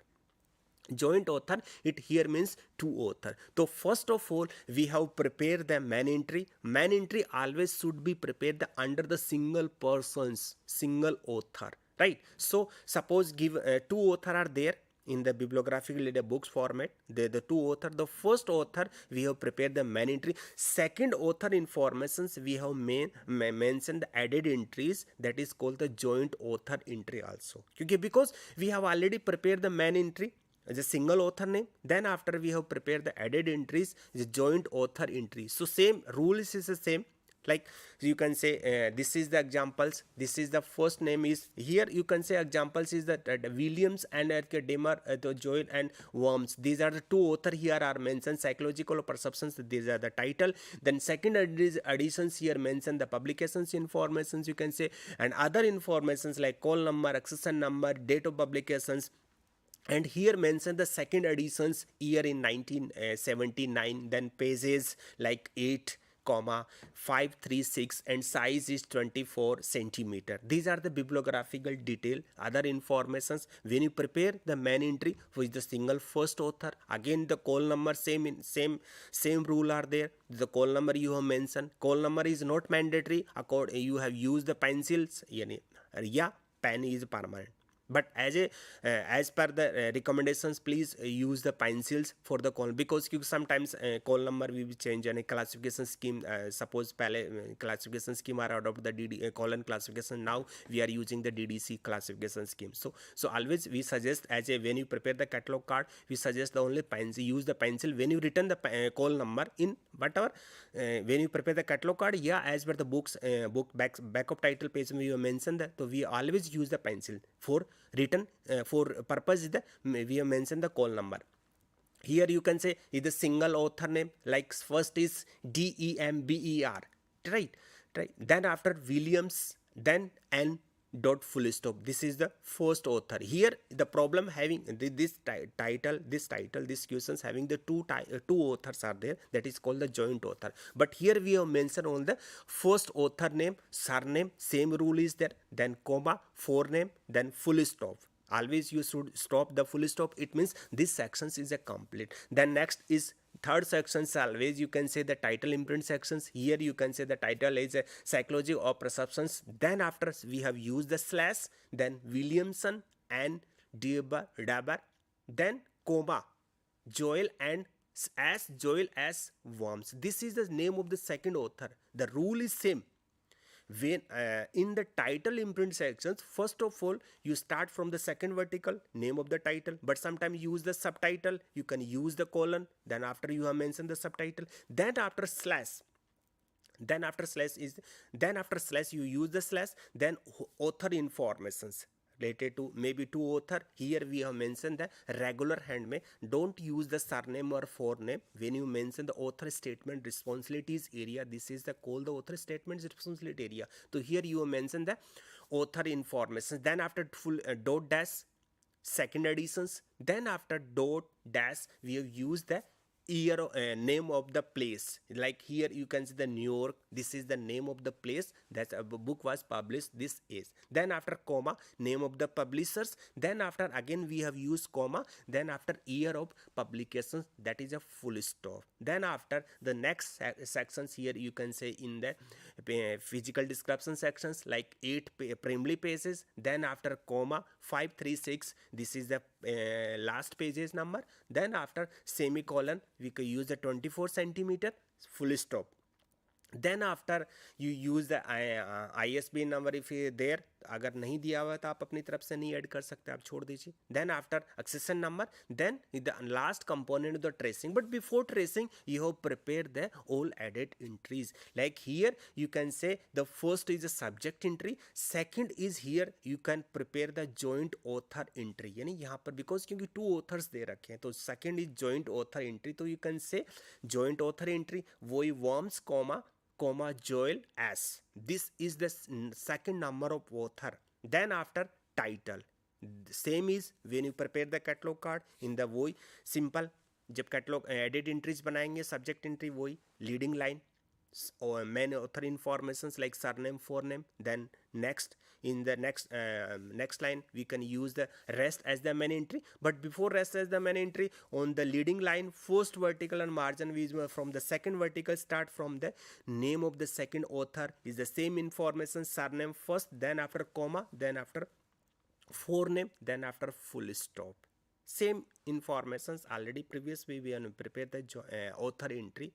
Joint author, it here means two author. So first of all we have prepared the main entry. Main entry always should be prepared under the single person's single author, right? So suppose give two author are there in the bibliographical books format. The two author, the first author we have prepared the main entry. Second author informations we have mentioned the added entries, that is called the joint author entry also. Because we have already prepared the main entry as a single author name, then after we have prepared the added entries, the joint author entry. So same rules is the same. Like you can say this is the examples, this is the first name is here. You can say examples is that Williams and Demer, Joel and Worms. These are the two author here are mentioned. Psychological perceptions, these are the title. Then second additions here mention the publications informations you can say, and other informations like call number, accession number, date of publications. And here mention the second editions year in 1979, then pages like 8, 536 and size is 24 centimeter. These are the bibliographical detail. Other informations when you prepare the main entry with the single first author, again the call number same rule are there. The call number you have mentioned. Call number is not mandatory. You have used the pencils, pen is permanent. But as per the recommendations, please use the pencils for the column, because sometimes column number we will change and classification scheme. Suppose classification scheme are adopt the column classification, now we are using the DDC classification scheme. So always we suggest, when you prepare the catalog card, we suggest the only pencil, use the pencil when you written the call number in whatever when you prepare the catalog card. As per the book back of title page we have mentioned that, so we always use the pencil for written for purpose is the we have mentioned the call number. Here you can say is the single author name, like first is DEMBER, right? Then after Williams, then N dot full stop. This is the first author. Here the problem having this questions having the two authors are there, that is called the joint author. But here we have mentioned on the first author name, surname, same rule is there, then comma, forename, then full stop. Always you should stop the full stop, it means this sections is a complete. Then next is third sections, always you can say the title imprint sections. Here you can say the title is a psychology of perceptions. Then after we have used the slash, then Williamson and Dabber, then comma, Joel and Joel as Worms. This is the name of the second author. The rule is same. When in the title imprint sections, first of all you start from the second vertical, name of the title, but sometimes use the subtitle, you can use the colon, then after you have mentioned the subtitle, then after slash you use the slash, then author informations related to maybe two author. Here we have mentioned the regular hand में don't use the surname or forename when you mention the author statement responsibilities area. This is the called the author statements responsibility area. So here you have mentioned the author information. Then after full dot dash second editions, then after dot dash we have used the year name of the place, like here you can see the New York, this is the name of the place that a book was published, this is. Then after comma, name of the publishers, then after again we have used comma, then after year of publications, that is a full stop. Then after the next sections, here you can say in the physical description sections, like 8 primary pages, then after comma 536, this is the last pages number, then after semicolon we can use the 24 centimeter, full stop. Then after you use the ISBN number if there, अगर नहीं दिया हुआ तो आप अपनी तरफ से नहीं ऐड कर सकते, आप छोड़ दीजिए. Then after accession number, then the last component of the tracing. But before tracing, you have prepared the all added entries. Like here, you can say the first is a subject entry, second is here you can prepare the joint author entry. यानी यहाँ पर because क्योंकि two authors दे रखे हैं, तो second is joint author entry. तो you can say joint author entry, वही Worms comma Joel S. This is the second number of author. Then after title, same is when you prepare the catalog card in the वही simple, जब catalog edit entries बनाएंगे, subject entry वही leading line or main author informations like surname, forename. Then next in the next line we can use the rest as the main entry. But before rest as the main entry, on the leading line, first vertical and margin we from the second vertical start from the name of the second author is the same information, surname first, then after comma, then after forename, then after full stop. Same informations already previous we have prepared the author entry.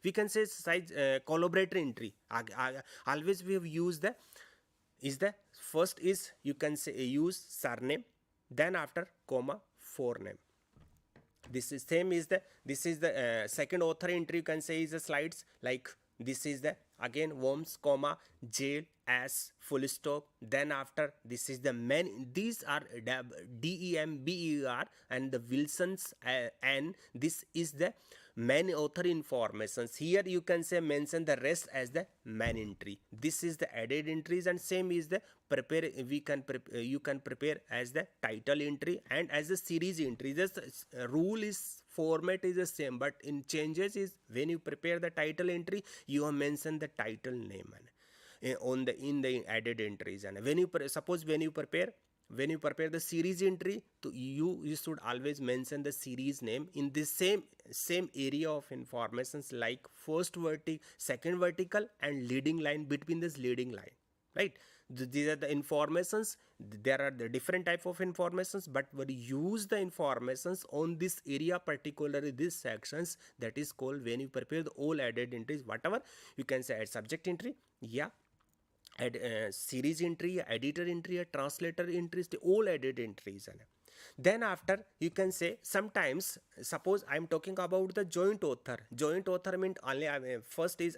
We can say size collaborator entry. Always we have used the first is you can say use surname, then after comma forename. This is same is this is the second author entry, you can say is the slides, like this is the again Worms comma jail as full stop. Then after this is the main, these are DEMBER and the Wilson's and this is the main author informations. Here you can say mention the rest as the main entry. This is the added entries, and same is the prepare you can prepare as the title entry and as the series entry. This rule is format is the same, but in changes is when you prepare the title entry you have mentioned the title name on the in the added entries. And when you suppose when you prepare the series entry, to you should always mention the series name in the same area of informations, like first vertical, second vertical and leading line, between this leading line, right? These are the informations. There are the different type of informations, but we use the informations on this area, particularly these sections, that is called, when you prepare the all added entries, whatever you can say, add subject entry, yeah, add series entry, editor entry, translator entries, the all added entries. Then after you can say, sometimes suppose I'm talking about the joint author. Joint author means only first is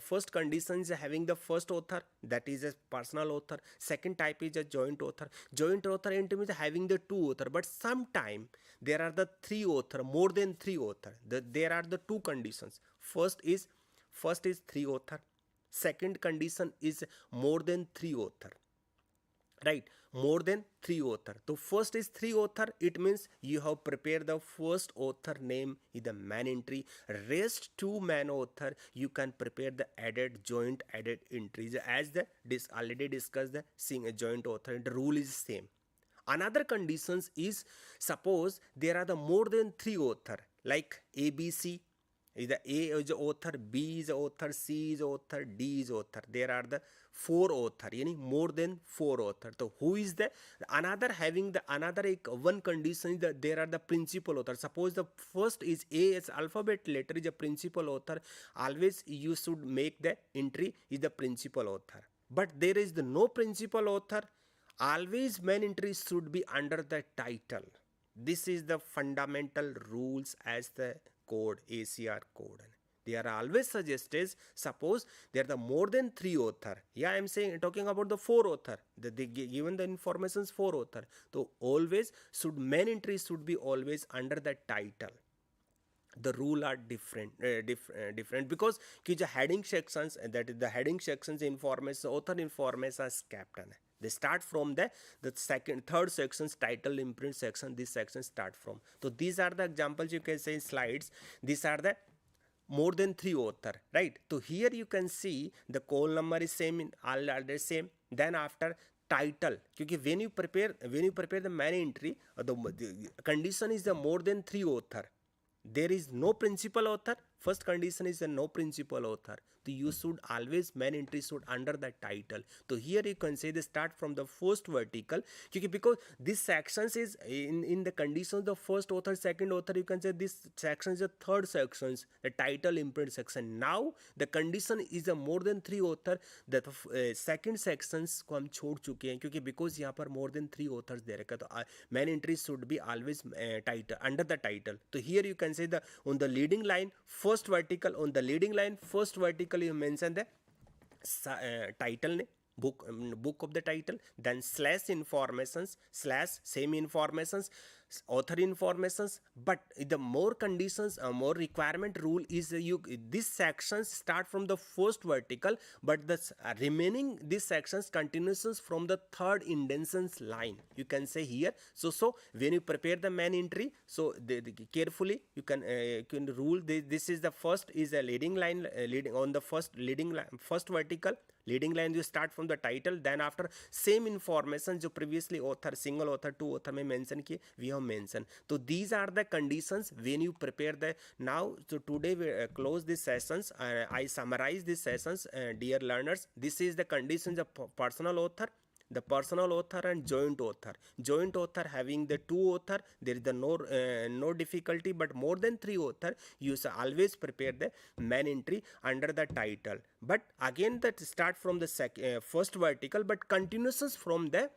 first condition is having the first author, that is a personal author. Second type is a joint author. Joint author entry means having the two author, but sometime there are the three author, more than three author. There are the two conditions. First is three author. Second condition is more than three author, right? More than three author. So first is three author, it means you have prepared the first author name in the man entry. Rest two man author, you can prepare the joint added entries, as the already discussed the joint author. The rule is same. Another conditions is, suppose there are the more than three author, like ABC. Either A is the author, B is the author, C is the author, D is the author. There are the four author, more than four author. So who is the another having the another one condition is that there are the principal author. Suppose the first is A as alphabet letter is a principal author. Always you should make the entry is the principal author. But there is the no principal author. Always main entry should be under the title. This is the fundamental rules as the code, ACR code. They are always suggested, suppose there are the more than three author. Yeah, I am saying, talking about the four author. They given the informations four author. So always main entry should be always under the title. The rule are different because the heading sections, that is the heading sections information, author information is kept. They start from the second, third sections, title, imprint section. This section start from. So these are the examples you can say in slides. These are the more than three author, right? So here you can see the call number is same, in all are the same. Then after title, because when you prepare the man entry, the condition is the more than three author. There is no principal author. First condition is a no principal author. So you should always man entry should under the title. So here you can say they start from the first vertical, because this sections is in the conditions the first author, second author, you can say this section is the third sections, the title, imprint section. Now the condition is a more than three author, that second sections को हम छोड़ चुके हैं, क्योंकि because यहाँ पर more than three authors दे रखा, तो man entry should be always title, under the title. So here you can say the on the leading line first vertical, on the leading line first vertical you mention the title name, book of the title, then slash informations, slash same informations, author informations. But the more conditions, more requirement rule is this sections start from the first vertical, but the remaining these sections continuations from the third indentions line, you can say here. So when you prepare the man entry, so carefully you can rule this is the first is a leading line, leading on the first leading line, first vertical leading line you start from the title. Then after same information जो previously author, single author, two author में mention किए, we have mentioned. So these are the conditions when you prepare the. Now so today we close these sessions. I summarize these sessions, dear learners. This is the conditions of personal author, the personal author and joint author. Joint author having the two author, there is the no difficulty, but more than three author, you should always prepare the man entry under the title. But again that start from the first vertical, but continuations from the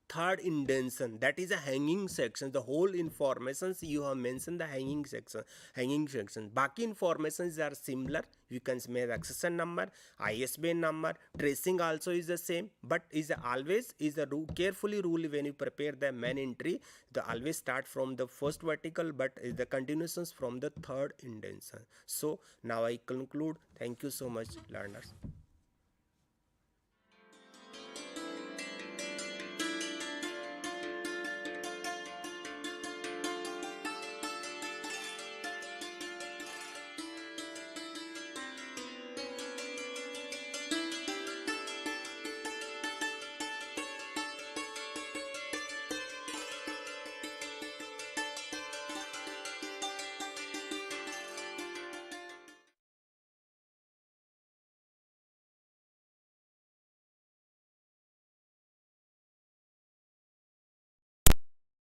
third indentation, that is a hanging section. The whole informations you have mentioned the hanging section. Baki informations are similar. You can make accession number, ISBN number, tracing also is the same, but is always is a carefully rule when you prepare the man entry. The always start from the first vertical, but is the continuations from the third indentation. So now I conclude. Thank you so much, learners.